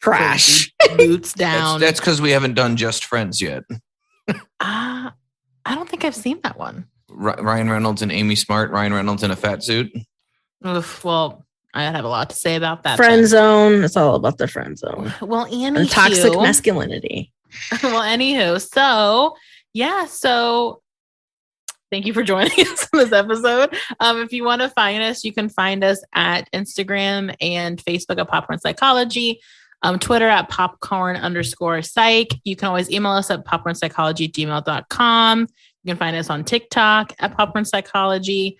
trash, boots down. That's because we haven't done Just Friends yet. I don't think I've seen that one. Ryan Reynolds and Amy Smart. Ryan Reynolds in a fat suit. Oof, well, I have a lot to say about that. Friend zone. It's all about the friend zone. Well, anywho, and toxic masculinity. Well, anywho, so thank you for joining us in this episode. If you want to find us, you can find us at Instagram and Facebook at Popcorn Psychology, Twitter at popcorn_psych. You can always email us at popcornpsychology@gmail.com. You can find us on TikTok at Popcorn Psychology.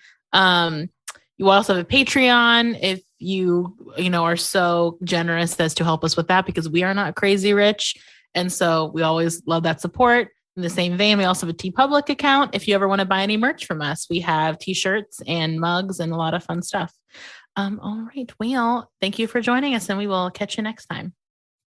You also have a Patreon if you are so generous as to help us with that, because we are not crazy rich. And so we always love that support. In the same vein, we also have a TeePublic account. If you ever want to buy any merch from us, we have t-shirts and mugs and a lot of fun stuff. All right. Well, thank you for joining us, and we will catch you next time.